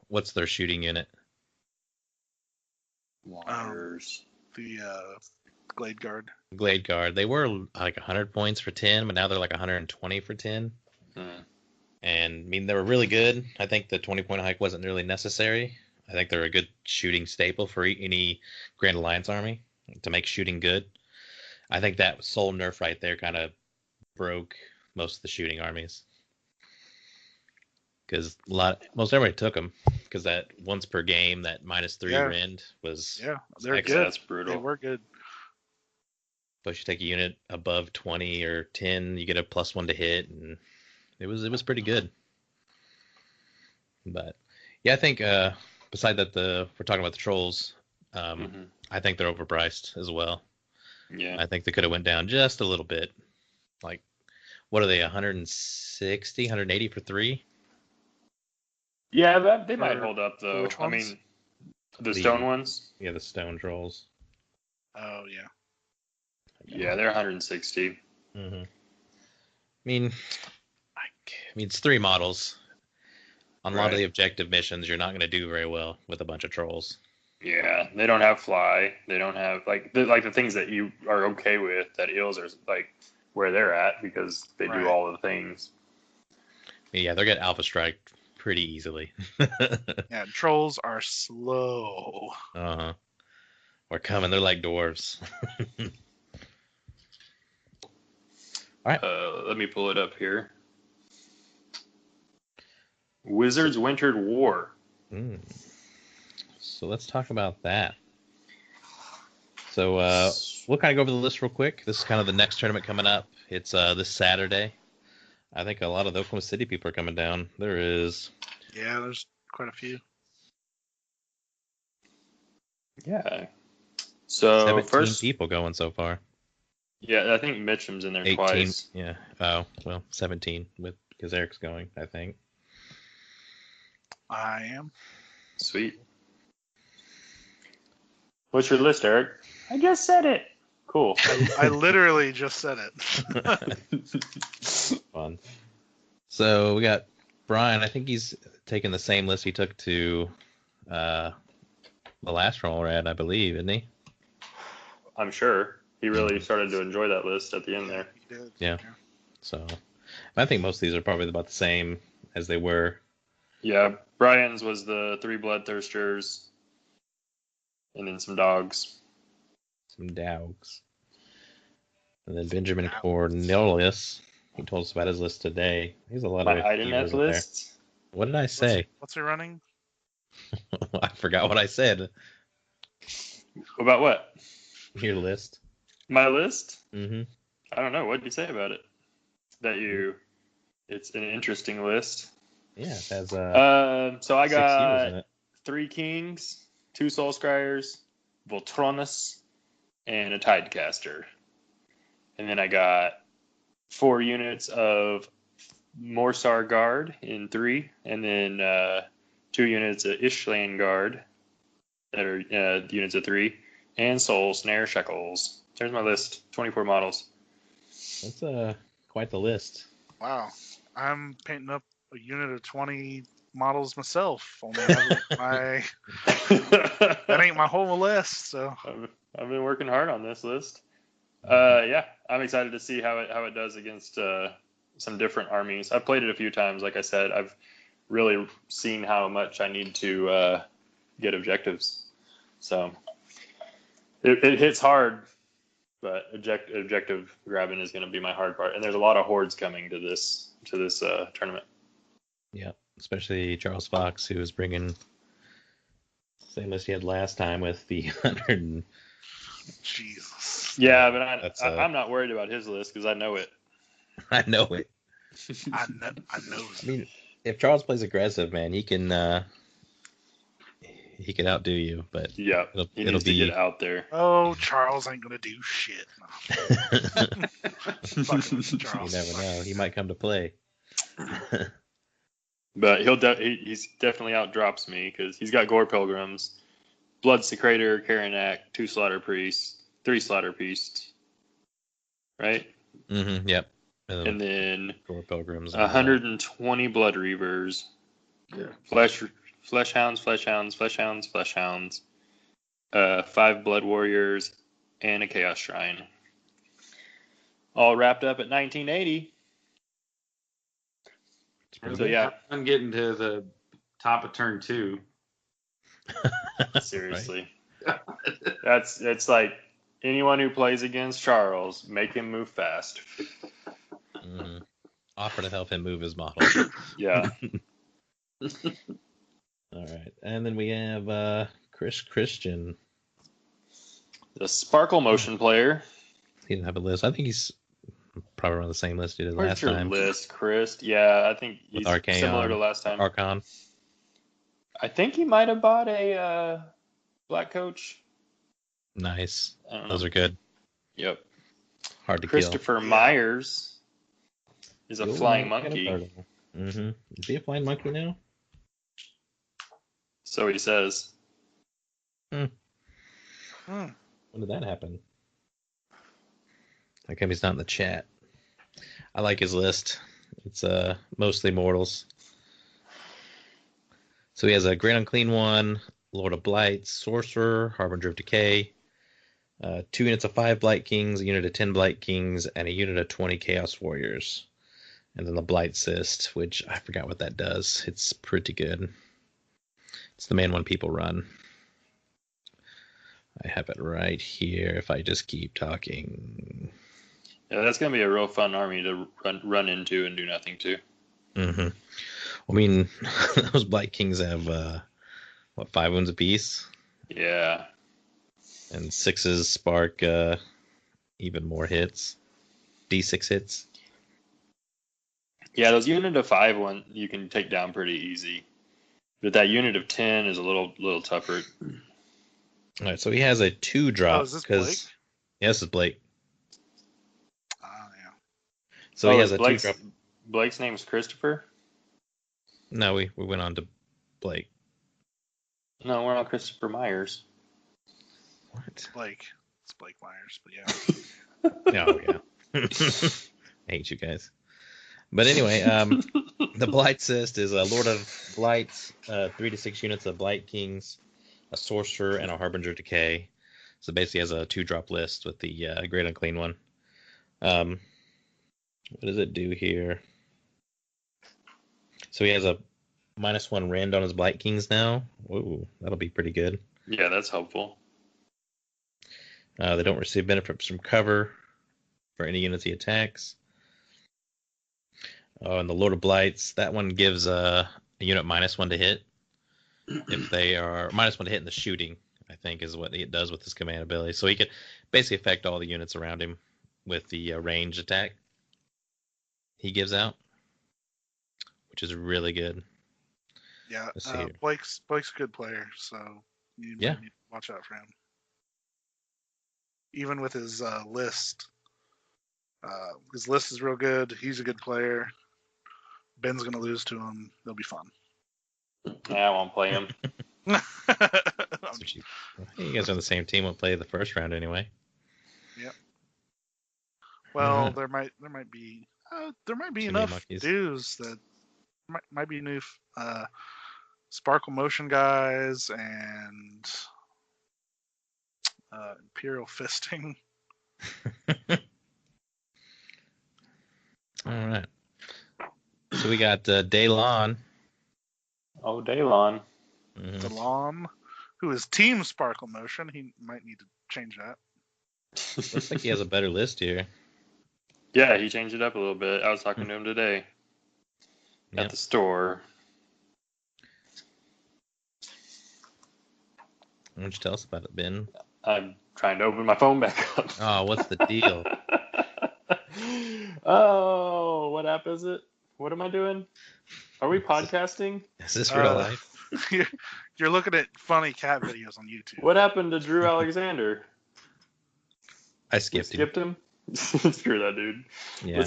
What's their shooting unit? Wanderers. The Glade Guard. Glade Guard. They were like 100 points for 10, but now they're like 120 for 10. Hmm. And I mean, they were really good. I think the 20-point hike wasn't really necessary. I think they're a good shooting staple for any Grand Alliance army to make shooting good. I think that sole nerf right there kind of broke most of the shooting armies. Because most everybody took them. Because that once per game, that -3 Yeah. rend was. Yeah, they're Excellent. good. That's brutal. They were good. So if you take a unit above 20 or 10, you get a +1 to hit, and it was pretty good. But yeah, I think beside that, we're talking about the trolls. I think they're overpriced as well. Yeah. I think they could have went down just a little bit. Like, what are they? 160, 180 for 3? Yeah, they might hold up though. which I ones? mean, the stone ones. Yeah, the stone trolls. Oh yeah. Yeah, they're 160. I mean, it's 3 models. On a lot of the objective missions, you're not going to do very well with a bunch of trolls. Yeah, they don't have fly. They don't have like the things that you are okay with. That ills are like where they're at because they do all of the things. Yeah, they'll get alpha strike pretty easily. Yeah, trolls are slow. We're coming. They're like dwarves. All right. Let me pull it up here. Wizards Wintered War. So let's talk about that. So we'll kind of go over the list real quick. This is kind of the next tournament coming up. It's this Saturday. I think a lot of the Oklahoma City people are coming down. There's quite a few. Yeah. So 17 first people going so far. Yeah, I think Mitchum's in there 18. twice. Yeah. Oh, well, 17 because Eric's going, I think. I am. Sweet. What's your list, Eric? I just said it. Cool. I literally just said it. Fun. So we got Brian. I think he's taking the same list he took to the last roll red, I believe, isn't he? I'm sure. He really started to enjoy that list at the end there. He did. Yeah. So I think most of these are probably about the same as they were. Yeah, Brian's was the 3 bloodthirsters, and then some dogs. Some dogs. And then Benjamin Cornelius. He told us about his list today. He's a lot My of Idonet list. What did I say? What's he running? I forgot what I said. About what? Your list. My list? Mm-hmm. I don't know. What did you say about it? It's an interesting list. Yeah, it has so I 6 years got in it. 3 kings, 2 soul scryers, Voltronus, and a tidecaster. And then I got 4 units of Morsar Guard in 3, and then 2 units of Ishlan Guard that are units of 3, and Soul Snare Shekels. There's my list. 24 models. That's quite the list. Wow. I'm painting up a unit of 20 models myself. Only that ain't my whole list. So I've been working hard on this list. Yeah, I'm excited to see how it does against some different armies. I've played it a few times. Like I said, I've really seen how much I need to get objectives. So it hits hard, but objective grabbing is going to be my hard part. And there's a lot of hordes coming to this tournament. Yeah, especially Charles Fox, who was bringing same list he had last time with the 100. Jesus. Yeah, but I'm not worried about his list because I know it. I know it. I know. I mean, if Charles plays aggressive, man, he can outdo you. But yeah, he needs to get out there. Oh, Charles ain't gonna do shit. You never know. He might come to play. But he's definitely outdrops me because he's got Gore Pilgrims, Blood Secrator, Karanak, 2 Slaughter Priests, 3 Slaughter Priests, right? Mm-hmm. Yep. And then Gore Pilgrims. 120 Blood Reavers, Flesh Hounds, 5 Blood Warriors, and a Chaos Shrine. All wrapped up at 1980. So yeah, I'm getting to the top of turn 2. Seriously, it's like anyone who plays against Charles, make him move fast. Mm-hmm. Offer to help him move his model. Yeah. All right, and then we have Christian, the Sparkle Motion player. He didn't have a list. I think he's Probably on the same list you did Where's last your time list, Chris? Yeah, I think with he's similar to last time. Archon. I think he might have bought a Black Coach. Nice. I don't Those know. are good. Yep. Hard to Christopher Yeah. Myers is a kill. flying monkey. Mm-hmm. Is he a flying monkey now? So he says. Hmm. When did that happen? How come he's not in the chat? I like his list. It's mostly mortals. So he has a Great Unclean One, Lord of Blights, Sorcerer, Harbinger of Decay, 2 units of 5 Blight Kings, a unit of 10 Blight Kings, and a unit of 20 Chaos Warriors. And then the Blight Cyst, which I forgot what that does. It's pretty good. It's the main one people run. I have it right here if I just keep talking. Yeah, that's gonna be a real fun army to run into and do nothing to. Mm-hmm. I mean, those Blight Kings have, 5 wounds apiece? Yeah. And 6s spark even more hits. D6 hits. Yeah, those unit of 5 one you can take down pretty easy. But that unit of 10 is a little tougher. All right, so he has a 2-drop. Oh, is this Blake? Yeah, this is Blake. Yeah. So he has is a 2-drop. Blake's name's Christopher? No, we went on to Blake. No, we're on Christopher Myers. What? It's Blake Myers, but yeah. Oh, yeah. I hate you guys. But anyway, the Blight Cyst is a Lord of Blights, 3 to 6 units of Blight Kings, a Sorcerer, and a Harbinger of Decay. So basically has a 2-drop list with the Great Unclean One. What does it do here? So he has a -1 rend on his Blight Kings now. Ooh, that'll be pretty good. Yeah, that's helpful. They don't receive benefits from cover for any units he attacks. Oh, and the Lord of Blights, that one gives a unit -1 to hit. If they are -1 to hit in the shooting, I think is what it does with his command ability. So he can basically affect all the units around him with the range attack he gives out, which is really good. Yeah, Let's see here. Blake's a good player, so you might need to watch out for him. Even with his list is real good. He's a good player. Ben's gonna lose to him. They'll be fun. Yeah, I won't play him. You guys are on the same team. We'll play the first round anyway. Yep. Well, Mhm. there might be many enough monkeys. dudes that might be new Sparkle Motion guys and Imperial Fisting. All right. So we got Daylon. Oh, Daylon. Mhm. Dalam, who is Team Sparkle Motion. He might need to change that. Looks like he has a better list here. Yeah, he changed it up a little bit. I was talking to him today Yep. at the store. Why don't you tell us about it, Ben? I'm trying to open my phone back up. Oh, what's the deal? Oh, what app is it? What am I doing? Are we podcasting? Is this real life? You're looking at funny cat videos on YouTube. What happened to Drew Alexander? I We skipped him. skipped him? Screw that dude. Yeah.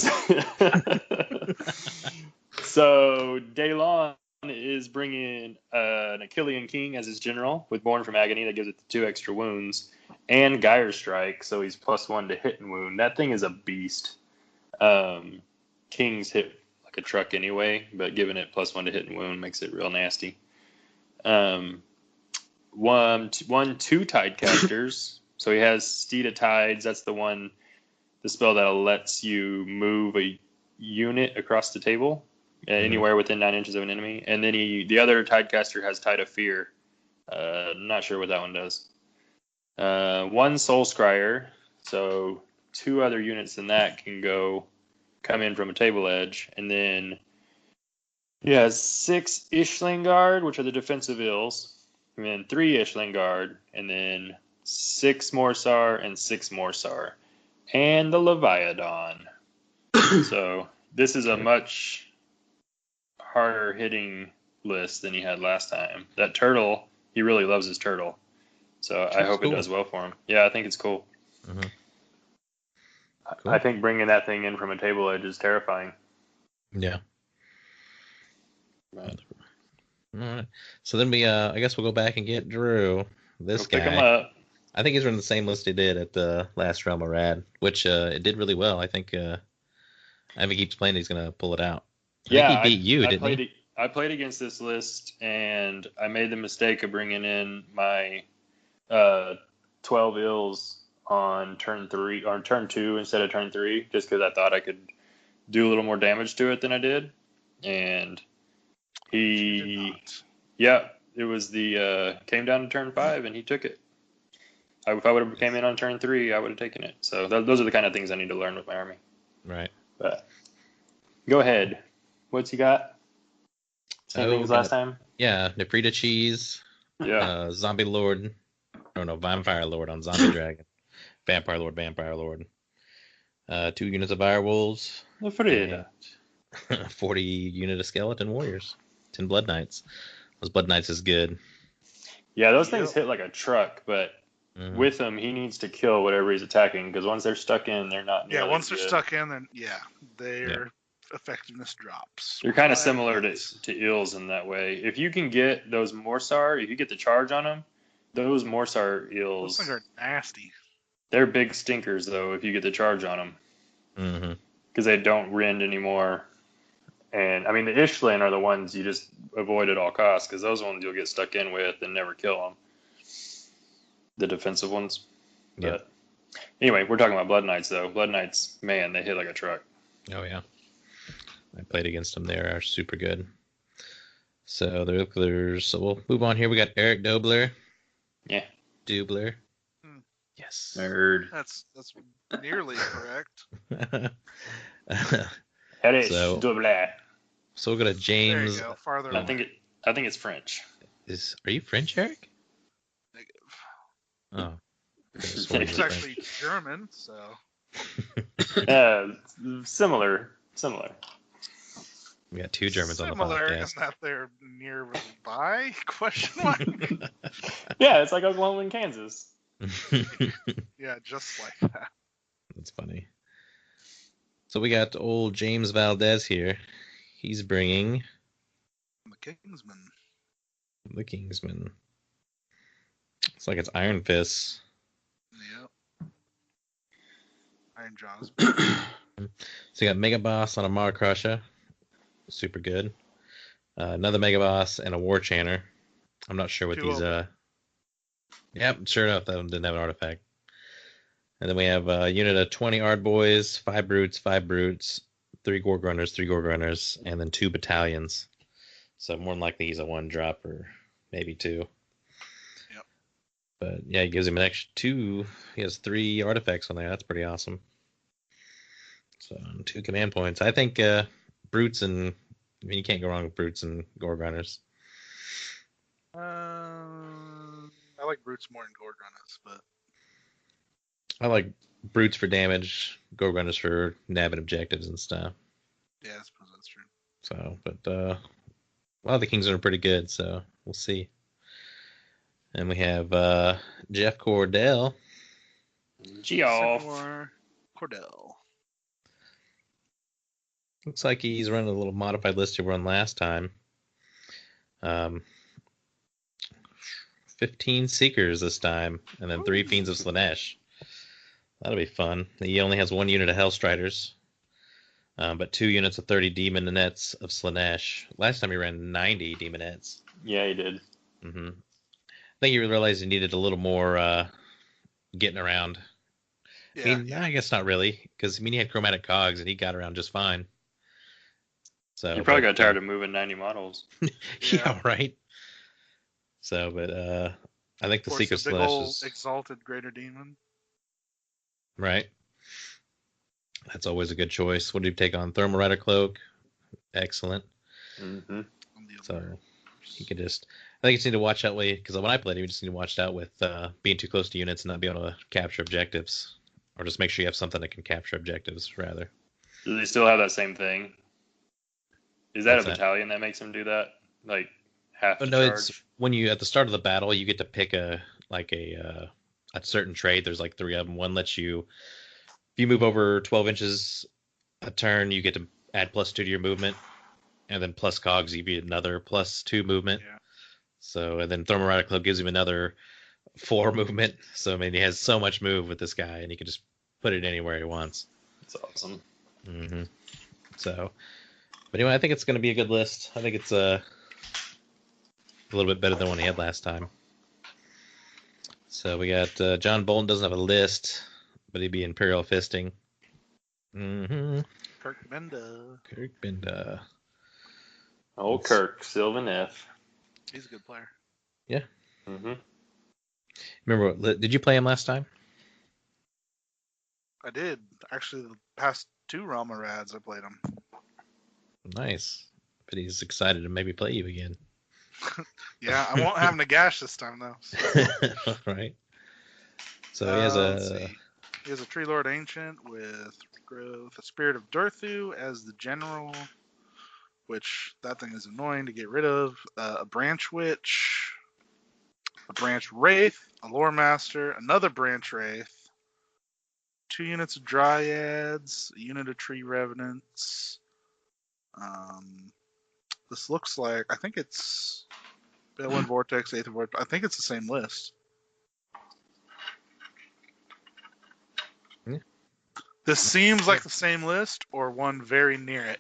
So Daylon is bringing an Achillean King as his general with Born from Agony that gives it 2 extra wounds, and Gyre Strike, so he's +1 to hit and wound. That thing is a beast. Kings hit like a truck anyway, but giving it +1 to hit and wound makes it real nasty. 2 Tidecasters. So he has Steed of Tides. That's the spell that lets you move a unit across the table anywhere within 9 inches of an enemy. And then the other Tidecaster has Tide of Fear. Not sure what that one does. 1 Soul Scryer. So 2 other units than that can come in from a table edge. And then he has 6 Ishling Guard, which are the defensive ills. And then 3 Ishling Guard. And then 6 Morsar and 6 Morsar. And the Leviathan. So this is a much harder hitting list than he had last time. That turtle, he really loves his turtle. So I hope it does well for him. Yeah, I think it's cool. Mm-hmm. Cool. I think bringing that thing in from a table edge is terrifying. Yeah. Right. All right. So then I guess we'll go back and get Drew. This guy. Pick him up. I think he's running the same list he did at the last Realm of Rad, which it did really well. I think if he keeps playing, he's gonna pull it out. I think he beat you, didn't he? I played against this list, and I made the mistake of bringing in my 12 ills on turn 2 instead of turn 3, just because I thought I could do a little more damage to it than I did. And it was came down to turn 5, and he took it. If I would have came in on turn 3, I would have taken it. So those are the kind of things I need to learn with my army. Right. But go ahead. What's he got? Same thing as last time? Yeah, Nefrita Cheese. Yeah. Zombie Lord. Oh no, Vampire Lord on Zombie Dragon. Vampire Lord. 2 units of Direwolves. Nefrita. 40 unit of Skeleton Warriors. 10 Blood Knights. Those Blood Knights is good. Yeah, those things hit like a truck, but with them, he needs to kill whatever he's attacking, because once they're stuck in, they're not. Yeah, once they're stuck in, then their effectiveness drops. You're kind of similar to ills in that way. If you can get those Morsar, if you get the charge on them, those Morsar ills. Those things are nasty. They're big stinkers, though, if you get the charge on them. Mm-hmm. Because they don't rend anymore. And, I mean, the Ishtlin are the ones you just avoid at all costs, because those ones you'll get stuck in with and never kill them. The defensive ones. Yeah. But anyway, we're talking about Blood Knights, though. Blood Knights, man, they hit like a truck. Oh, yeah. I played against them. They're super good. So we'll move on here. We got Eric Dobler. Yeah. Dobler. Yes. Nerd. That's nearly correct. Eric Dobler. So we'll go to James. There you go. Farther I think it's French. Are you French, Eric? Negative. Oh. It's actually German, so. Similar. We got 2 Germans on the podcast. Similar in that they're nearby? Question mark. Yeah, it's like Oklahoma and Kansas. Yeah, just like that. That's funny. So we got old James Valdez here. He's bringing the Kingsman. It's like it's Iron Fists. Yep. Iron Jaws. So you got Mega Boss on a Mar Crusher. Super good. Another Mega Boss and a War Chanter. I'm not sure what these. Yep, sure enough, that one didn't have an artifact. And then we have a unit of 20 Ard Boys, 5 Brutes, 3 Gorg Runners, and then 2 Battalions. So more than likely he's a 1-drop or maybe 2. Yep. But yeah, it gives him an extra 2. He has 3 artifacts on there. That's pretty awesome. So 2 command points. I think Brutes and you can't go wrong with Brutes and Gorg Runners. I like Brutes more than Gorg Runners, but I like Brutes for damage, Gorg Runners for nabbing objectives and stuff. Yeah, I suppose that's true. So, but a lot of the Kings are pretty good, so we'll see. And we have Jeff Cordell. Geoff Cordell. Looks like he's running a little modified list he run last time. 15 Seekers this time, and then 3 Fiends of Slaanesh. That'll be fun. He only has 1 unit of Hellstriders, but 2 units of 30 Demonettes of Slaanesh. Last time he ran 90 Demonettes. Yeah, he did. Mm-hmm. I think he realized he needed a little more getting around. Yeah, I guess not really, because he had Chromatic Cogs, and he got around just fine. So he probably got tired of moving 90 models. Yeah, right. So, but I think the Secret Slaanesh is exalted greater demon. Right. That's always a good choice. What do you take on? Thermal Rider Cloak. Excellent. Mm-hmm. So you can I think you just need to watch out because when I played, you just need to watch out with being too close to units and not be able to capture objectives, or just make sure you have something that can capture objectives rather. Do they still have that same thing? Is that What's a that? battalion that makes them do that? Like half Oh the no, charge? it's when you at the start of the battle you get to pick a certain trait. There's like 3 of them. One lets you if you move over 12 inches a turn, you get to add +2 to your movement, and then plus cogs you get another +2 movement. Yeah. So and then Thermorite Club gives him another 4 movement. So I mean he has so much move with this guy, and he can just put it anywhere he wants. That's awesome. hmm So, but anyway, I think it's going to be a good list. I think it's a little bit better than one he had last time. So we got John Bolton doesn't have a list, but he'd be Imperial Fisting. Kirk Benda. Kirk Binda. Oh, Kirk, Sylvaneth. He's a good player. Yeah. Mm-hmm. Remember, did you play him last time? I did. Actually, the past 2 Realm Rads, I played him. Nice. But he's excited to maybe play you again. Yeah, I won't have Nagash this time, though. So. Right. So he has Let's see. He has a Tree Lord Ancient with growth, a Spirit of Durthu as the general, which that thing is annoying to get rid of. A Branch Witch, a Branch Wraith, a Lore Master, another Branch Wraith, 2 units of Dryads, a unit of Tree Revenants. This looks like, I think it's Balewind Vortex, Eighth of Vortex. I think it's the same list. Yeah. This seems like the same list or one very near it.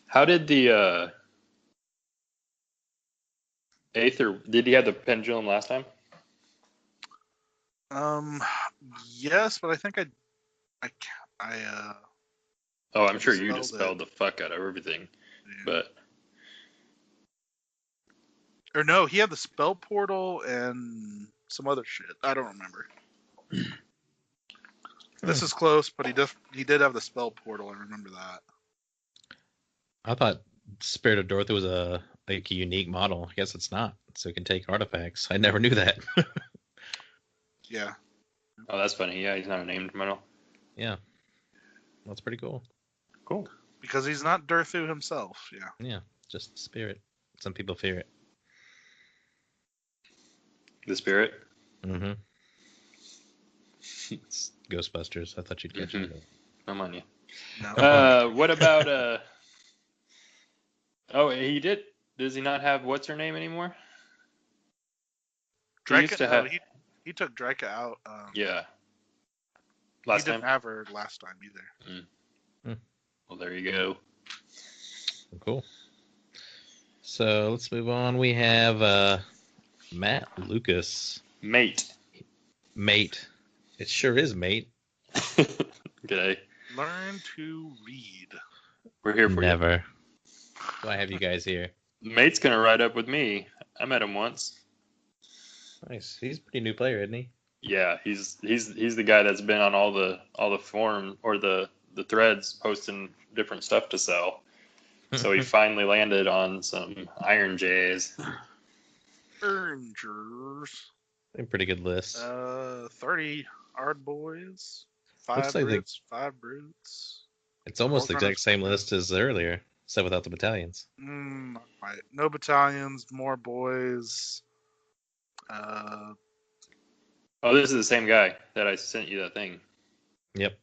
How did the Aether? Did he have the pendulum last time? Yes, but I think Oh, I'm sure you dispelled dispelled the fuck out of everything. yeah. But Or no, he had the spell portal and some other shit. I don't remember. This is close, but he did have the spell portal. I remember that. I thought Spirit of Dorothy was a unique model. I guess it's not. So it can take artifacts. I never knew that. Yeah. oh, that's funny. Yeah, he's not a named model. Yeah. That's pretty cool. Cool. Because he's not Durthu himself. Yeah. Yeah. Just spirit. Some people fear it. The spirit. Mm-hmm. It's Ghostbusters. I thought you'd catch Mhm. it. I'm on you. No. What about Oh, he did. Does he not have what's her name anymore? He used Draca, to no, have. he took Draca out. Yeah. He Last didn't time. have her last time either. Well, there you go. Cool. So let's move on. We have Matt Lucas. Mate. Mate. It sure is, mate. G'day. Learn to read. We're here for Never. Do I have you guys here? you. Mate's gonna ride up with me. I met him once. Nice. He's a pretty new player, isn't he? Yeah, he's the guy that's been on all the forum or the threads posting different stuff to sell. So he finally landed on some Iron Jays. Rangers. A pretty good list. 30 Ard Boys. Looks 5 like brutes. 5 brutes. It's almost the all kind exact of- same list as earlier, except without the battalions. Not quite. No battalions. More boys. Oh, this is the same guy that I sent you that thing. Yep.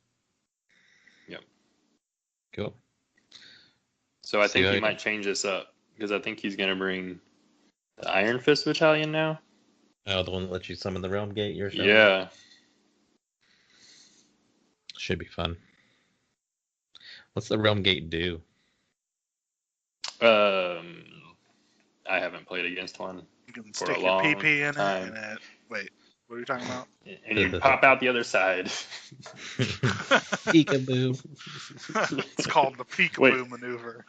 Yep. Cool. So I See think how he I- might change this up because I think he's gonna bring the Iron Fist Battalion now. Oh, the one that lets you summon the Realm Gate yourself? Yeah. Should be fun. What's the Realm Gate do? I haven't played against one. You can For stick a your long PP in time. it, and it. Wait, what are you talking about? And you pop out the other side. Peekaboo. It's called the peekaboo maneuver.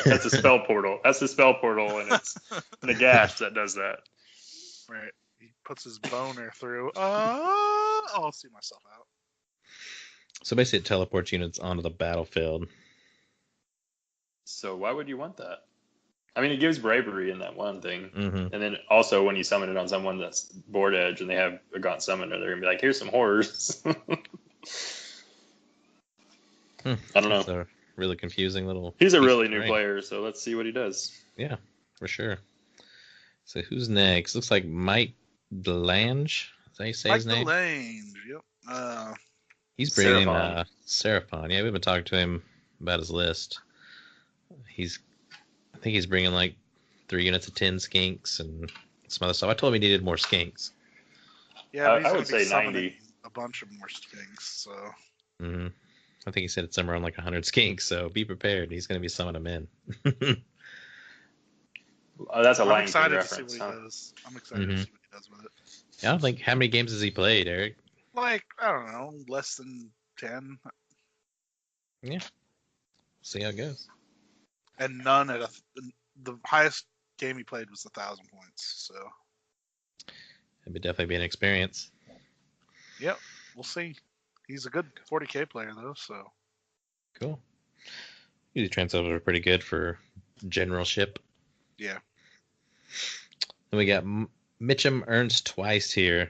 That's a spell portal. That's the spell portal, and it's Nagash that does that. Right. He puts his boner through. I'll see myself out. So basically it teleports units onto the battlefield. So why would you want that? I mean, it gives bravery in that one thing. Mm-hmm. And then also when you summon it on someone that's board edge and they have a gaunt summoner, they're going to be like, here's some horrors. I don't know. It's a really confusing little. He's a piece really of new terrain. player, so let's see what he does. Yeah, for sure. So who's next? Looks like Mike Delange. Is that how you say his name? Delange. Yep. He's bringing Seraphon. Seraphon. Yeah, we've been talking to him about his list. I think he's bringing like 3 units of 10 skinks and some other stuff. I told him he needed more skinks. Yeah, but he's I gonna would be say summoning 90. a bunch of more skinks. So Hmm I think he said it's somewhere around like 100 skinks, so be prepared. He's going to be summoning them in. That's a I'm Lion King excited to see reference, what he huh? does. I'm excited to see what he does with it. I don't think how many games has he played, Eric? Like, I don't know, less than 10, Yeah. See how it goes. and none at the highest game he played was 1,000 points. So It'd definitely be an experience. yep, we'll see. He's a good 40K player though. So Cool. Usually transfers are pretty good for generalship. yeah, Then we got Mitchum Ernst twice here.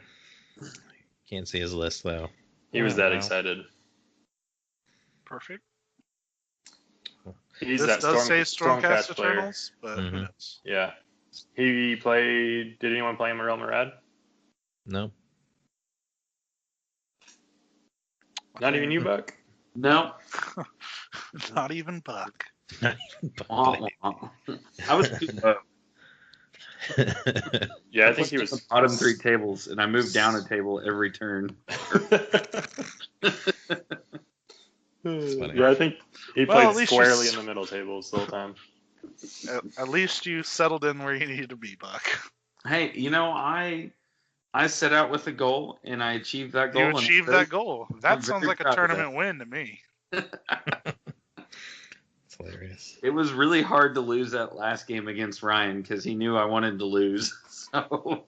Can't see his list though. He was that Wow. excited. perfect. He's This that does say Stormcast Stormcast player. Eternals, but who Mhm. knows? Yeah. He played. Did anyone play him in Realm of Rad? No. Not even you, Buck. No. Not even Buck. I was too low. Yeah, I think he was the bottom 3 tables, and I moved down a table every turn. funny. Yeah, I think he Well, at played least squarely you- in the middle tables the whole time. At least you settled in where you needed to be, Buck. Hey, I set out with a goal, and I achieved that goal. You and achieved I'm that goal. That I'm sounds very like a proud of that. tournament win to me. It's hilarious. It was really hard to lose that last game against Ryan because he knew I wanted to lose. So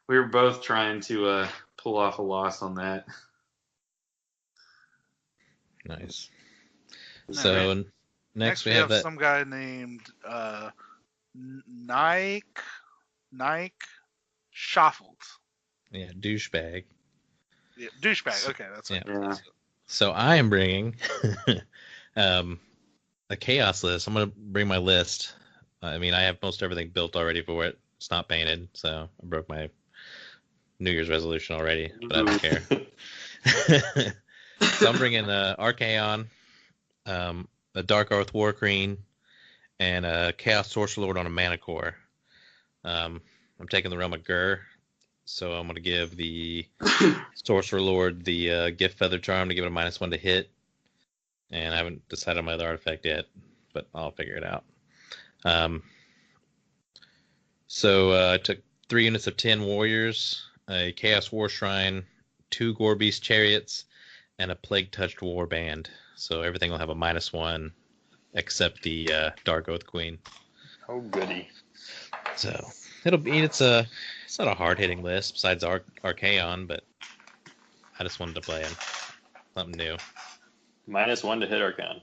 we were both trying to pull off a loss on that. Nice. All So right. next we have that. some guy named Nike Shuffled. Yeah, douchebag. Yeah, douchebag. Okay, that's what Yeah. So I am bringing a chaos list. I'm gonna bring my list. I mean, I have most everything built already for it. It's not painted, so I broke my New Year's resolution already, but I don't care. So I'm bringing Archaon, a Dark Earth War Queen, and a Chaos Sorcerer Lord on a Mana Core. I'm taking the realm of Gur, so I'm gonna give the Sorcerer Lord the Gift Feather Charm to give it a -1 to hit, and I haven't decided on my other artifact yet, but I'll figure it out. So I took 3 units of 10 warriors, a Chaos War Shrine, 2 Gore Beast Chariots, and a Plague Touched War Band. So everything will have a -1 except the Dark Oath Queen. Oh, goody. So it's not a hard hitting list besides Archaon, but I just wanted to play in something new. -1 to hit Archon.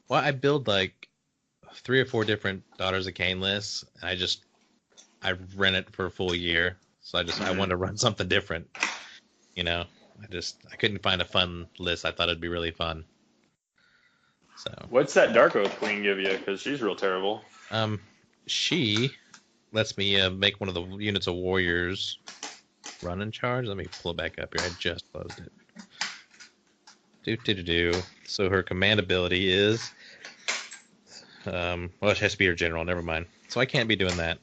Well, I build like 3 or 4 different Daughters of Cain lists, and I rent it for a full year, so I wanted to run something different. I couldn't find a fun list. I thought it'd be really fun. So What's that Dark Oath Queen give you? Because she's real terrible. she lets me make one of the units of warriors run in charge. Let me pull it back up here. I just closed it. So her command ability is, it has to be her general. Never mind. So I can't be doing that.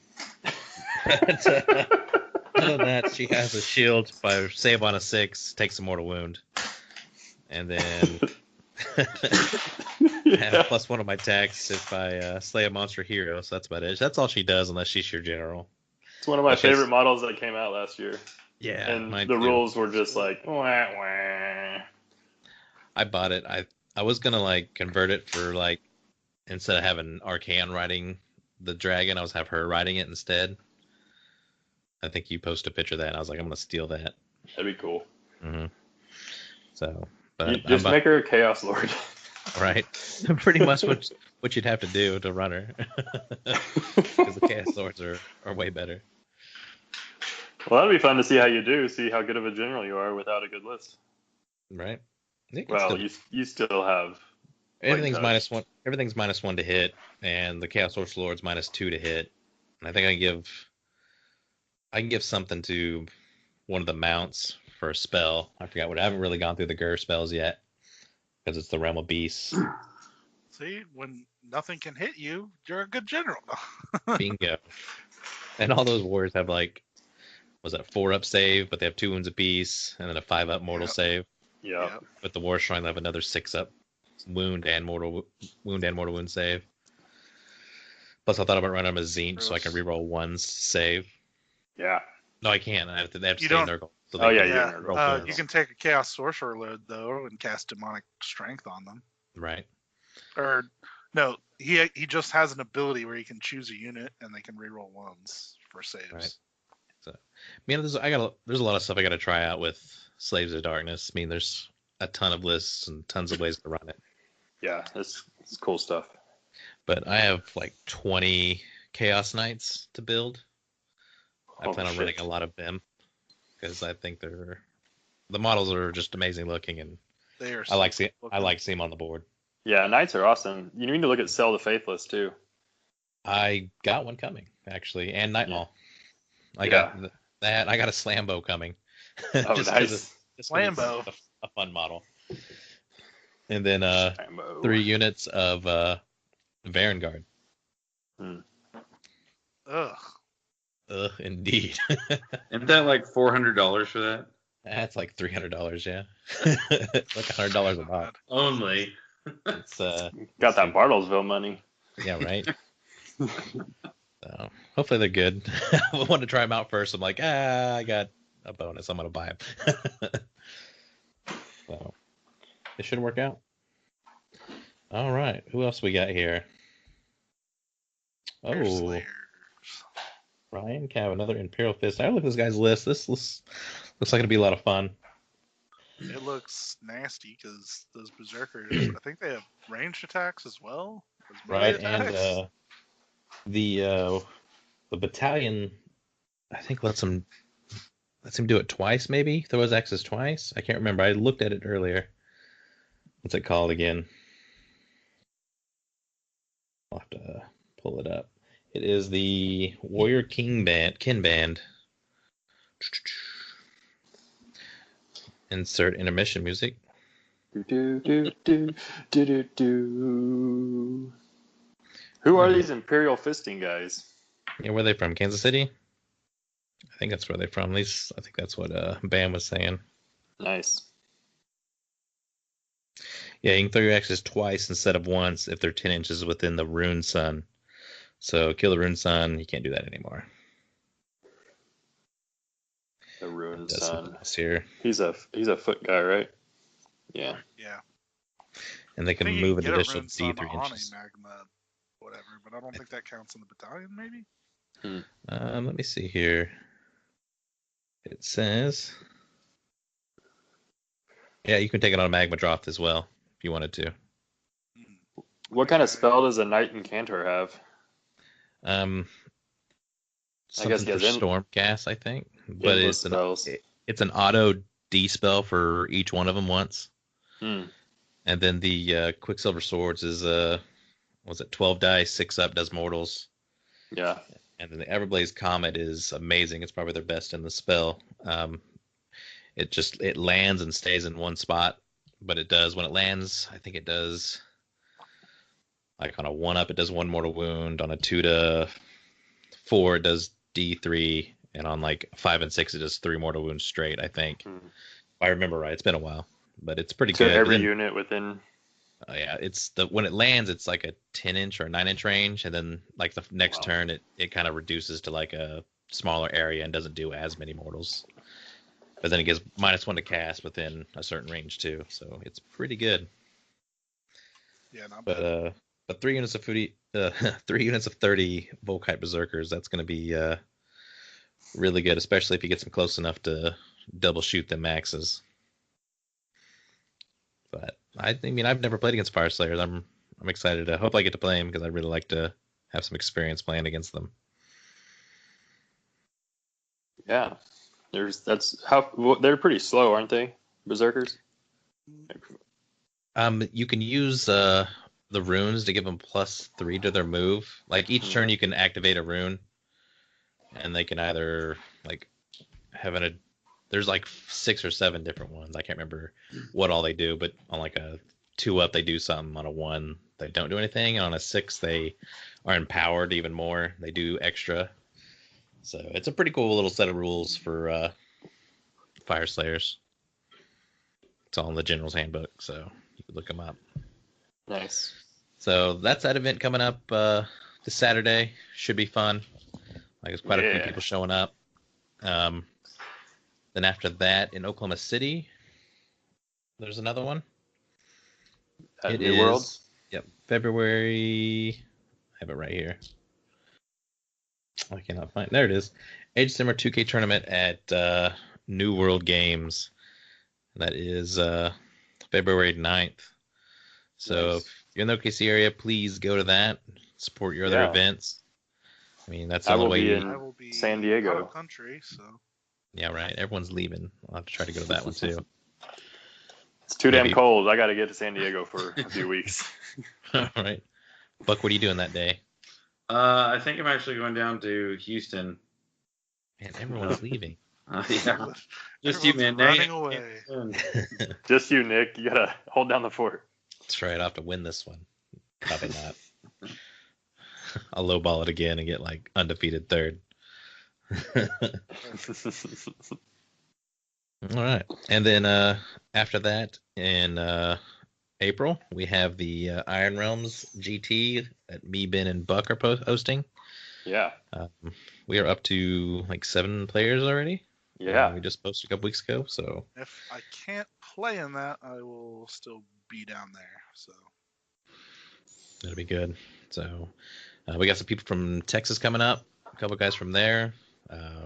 Other than that, she has a shield by save on a 6, takes some mortal wound, and then I have +1 on my attacks if I slay a monster hero. So that's about it. That's all she does unless she's your general. It's one of my favorite models that came out last year. Yeah, and mine the too. rules were just like, wah, wah. I bought it. I was gonna convert it for instead of having Archaon riding the dragon, I was have her riding it instead. I think you posted a picture of that, and I was like, I'm gonna steal that. That'd be cool. Mm-hmm. So, You just make her a Chaos Lord. Right. Pretty much what you'd have to do to run her. Because the Chaos Lords are way better. Well, that'd be fun to see how you do. See how good of a general you are without a good list. Right. It can Well, still, you still have everything's touch. -1. Everything's -1 to hit, and the Chaos Source Lord's -2 to hit. And I think I can give something to one of the mounts for a spell. I forgot what. I haven't really gone through the Gur spells yet because it's the Realm of Beasts. See, when nothing can hit you, you're a good general. Bingo. And all those warriors have like, was that 4-up save, but they have 2 wounds apiece, and then a 5-up mortal Yep. save. Yeah. With the War Shrine, they have another 6-up wound and mortal wound save. Plus, I thought about running them as Zinch so I can reroll 1's save. Yeah. No, I can't. They have to You stay in don't- their goal. So Oh, they yeah, can you Yeah, don't roll roll wounds. you can take a Chaos Sorcerer load though and cast Demonic Strength on them. Right. Or no, he just has an ability where he can choose a unit and they can reroll 1s for saves. Right. So, I mean, there's a lot of stuff I got to try out with Slaves of Darkness. I mean, there's a ton of lists and tons of ways to run it. Yeah, it's cool stuff. But I have like 20 Chaos Knights to build. I Oh, plan on shit. running a lot of them because I think the models are just amazing looking, and They are. I like seeing them on the board. Yeah, Knights are awesome. You need to look at Sell the Faithless too. I got one coming actually, and Nightmaw. I Yeah. got that. I got a Slambo coming. Oh, just nice. Just 'cause Slambo. it's a fun model. And then Rambo. 3 units of Varangard. Ugh. Indeed. Isn't that like $400 for that? That's like $300, yeah. It's like $100 a pop. Only. It's Got that Bartlesville money. yeah, right. So hopefully they're good. I wanted to try them out first. I'm like, I got a bonus. I'm gonna buy them. So it should work out. All right, who else we got here? They're Oh, Slayers. Ryan Cav, another Imperial Fist. I look at this guy's list. This looks like it'll be a lot of fun. It looks nasty because those berserkers. I think they have ranged attacks as well. As melee Right, attacks. and the battalion, I think lets him do it twice, maybe throw his axes twice. I can't remember. I looked at it earlier. What's it called again? I'll have to pull it up. It is the Warrior Kin Band. Insert intermission music. Do, do, do, do, do, do. Who are these Imperial Fisting guys? Yeah, where are they from? Kansas City? I think that's where they're from. At least I think that's what Bam was saying. Nice. Yeah, you can throw your axes twice instead of once if they're 10 inches within the Rune Sun. So kill the Rune Sun, you can't do that anymore. The Ruined Does Sun. something else here. He's a foot guy, right? Yeah. Yeah. And they I can think you move an get a additional rune sun D3 on inches. a magma, whatever, but I don't think that counts in the battalion. Maybe. Let me see here. It says, yeah, you can take it on a magma drop as well if you wanted to. What kind of spell does a Knight Incantor have? Something I guess he for has Stormcast, I think, but endless it's spells. it's an auto D spell for each one of them once. Hmm. And then the Quicksilver Swords is was it 12 dice, 6 up, does mortals. Yeah. And then the Everblaze Comet is amazing. It's probably their best in the spell. It lands and stays in one spot, but it does when it lands. I think it does like on a 1-up, it does 1 mortal wound. On a 2 to 4, it does D3, and on like 5 and 6, it does 3 mortal wounds straight. I think, if I remember right. It's been a while, but it's pretty So good. every unit within. Yeah, when it lands, it's like a 10-inch or a 9-inch range, and then like the next turn, it kind of reduces to like a smaller area and doesn't do as many mortals. But then it gives -1 to cast within a certain range too, so it's pretty good. Yeah, not bad. But 3 units of 30 Volkite Berserkers, that's going to be really good, especially if you get them close enough to double shoot them maxes. But I mean, I've never played against Fire Slayers. I'm excited. I hope I get to play them because I'd really like to have some experience playing against them. Yeah. They're pretty slow, aren't they? Berserkers. You can use the runes to give them +3 to their move. Like each turn, you can activate a rune, and they can either like have there's like 6 or 7 different ones. I can't remember what all they do, but on like a 2-up they do something. On a 1 they don't do anything, and on a 6 they are empowered even more. They do extra. So it's a pretty cool little set of rules for Fire Slayers. It's all in the General's Handbook, so you can look them up. Nice. So that's that event coming up this Saturday. Should be fun. Like there's quite a few people showing up. Then after that, in Oklahoma City, there's another one. At New World? Yep, February. I have it right here. I cannot find. There it is. Age of Sigmar 2K tournament at New World Games. That is February 9th. So if you're in the OKC area, please go to that. Support your other events. I mean, that's the only way. I will be San Diego. out of country, so. Yeah, right. Everyone's leaving. I'll have to try to go to that one too. It's too damn cold. I got to get to San Diego for a few weeks. All right. Buck, what are you doing that day? I think I'm actually going down to Houston. Man, everyone's leaving. Yeah. Just you, man. Running away. Just you, Nick. You got to hold down the fort. That's right. I'll have to win this one. Probably not. I'll lowball it again and get like undefeated third. All right. And then after that, in April, we have the Iron Realms GT that me, Ben, and Buck are hosting. Yeah. We are up to like 7 players already. Yeah. We just posted a couple weeks ago. So If I can't play in that, I will still be down there. So that'll be good. So we got some people from Texas coming up. A couple guys from there.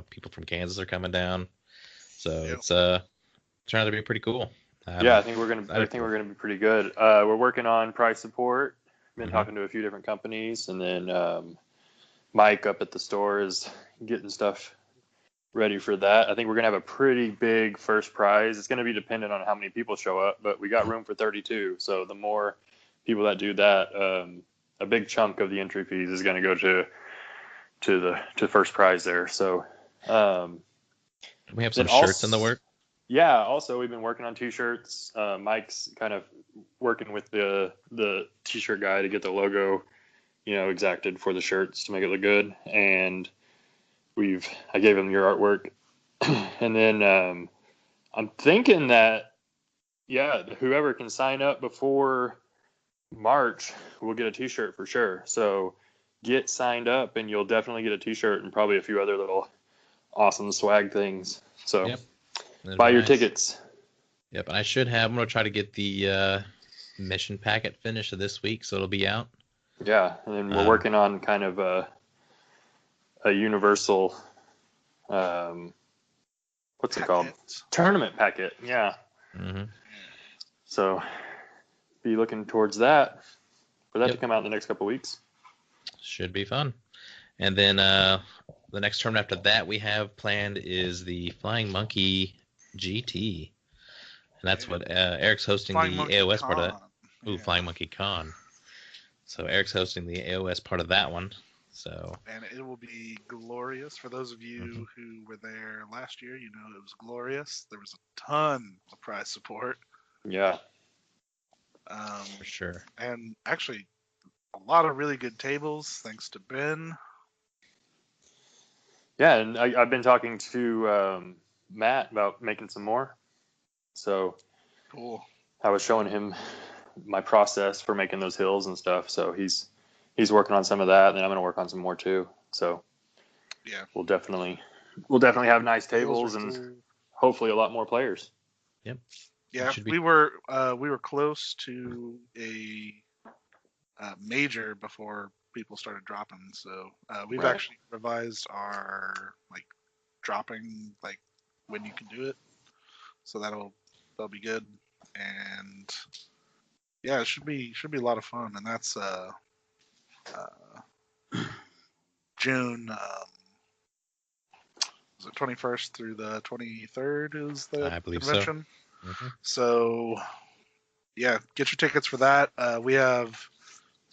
People from Kansas are coming down. So it's trying to be pretty cool. I think we're gonna be pretty good. We're working on price support. Been talking to a few different companies, and then Mike up at the store is getting stuff ready for that. I think we're gonna have a pretty big first prize. It's gonna be dependent on how many people show up, but we got room for 32. So the more people that do that, a big chunk of the entry fees is gonna go to first prize there. So we have some shirts in the work. Yeah, also we've been working on t-shirts. Mike's kind of working with the t-shirt guy to get the logo, exacted for the shirts to make it look good. And I gave him your artwork. And then I'm thinking that, whoever can sign up before March will get a t-shirt for sure. So get signed up and you'll definitely get a t-shirt and probably a few other little awesome swag things. So buy your tickets. Yep, and I'm going to try to get the mission packet finished this week, so it'll be out. Yeah, and then we're working on kind of a universal, what's it called? Tournament packet, yeah. Mm-hmm. So be looking towards that, for that to come out in the next couple weeks. Should be fun. And then the next tournament after that we have planned is the Flying Monkey GT. And that's what Eric's hosting the AOS part of that. Ooh, Flying Monkey Con. So Eric's hosting the AOS part of that one. So and it will be glorious. For those of you who were there last year, it was glorious. There was a ton of prize support. Yeah. For sure. And actually, a lot of really good tables, thanks to Ben. Yeah, and I've been talking to Matt about making some more. So cool. I was showing him my process for making those hills and stuff. So he's working on some of that, and then I'm going to work on some more too. So yeah, we'll definitely have nice tables and hopefully a lot more players. Yep. Yeah, we were close to a major before people started dropping. So we've actually revised our dropping when you can do it. So that'll be good. And yeah, it should be a lot of fun. And that's June is it 21st through the 23rd is the I believe convention. So. Mm-hmm. So yeah, get your tickets for that. We have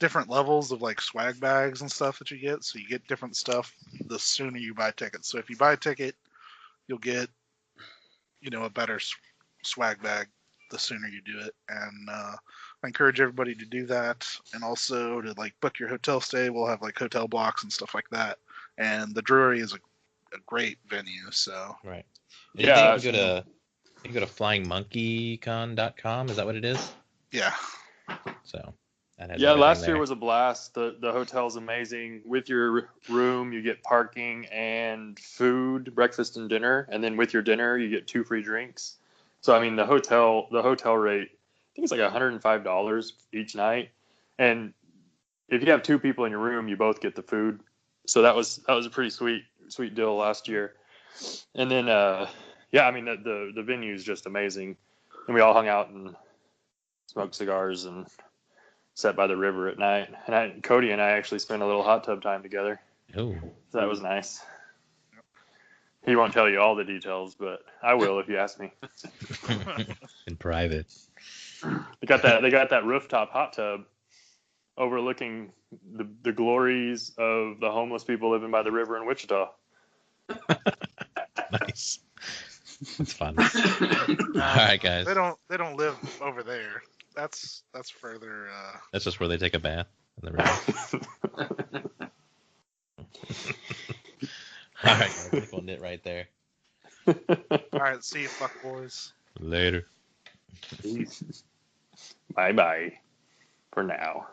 different levels of like swag bags and stuff that you get. So you get different stuff the sooner you buy tickets. So if you buy a ticket, you'll get, a better swag bag the sooner you do it. And I encourage everybody to do that. And also to like book your hotel stay. We'll have like hotel blocks and stuff like that. And the Drury is a great venue. So Right. Yeah, You can go to flyingmonkeycon.com. Is that what it is? yeah. So that has yeah. everything Last year there. was a blast. The hotel's amazing. With your room, you get parking and food, breakfast and dinner, and then with your dinner, you get 2 free drinks. So I mean, the hotel rate, I think it's like $105 each night, and if you have 2 people in your room, you both get the food. So that was a pretty sweet deal last year. And then yeah, I mean the venue is just amazing, and we all hung out and smoked cigars and sat by the river at night. And Cody and I actually spent a little hot tub time together, Oh, so that was nice. He won't tell you all the details, but I will if you ask me. in private. They got that rooftop hot tub overlooking the glories of the homeless people living by the river in Wichita. Nice. That's fun. All right, guys. They don't live over there. That's further. That's just where they take a bath in the river. All right, guys. I think we'll knit right there. All right, see you, fuck boys. Later. Bye bye for now.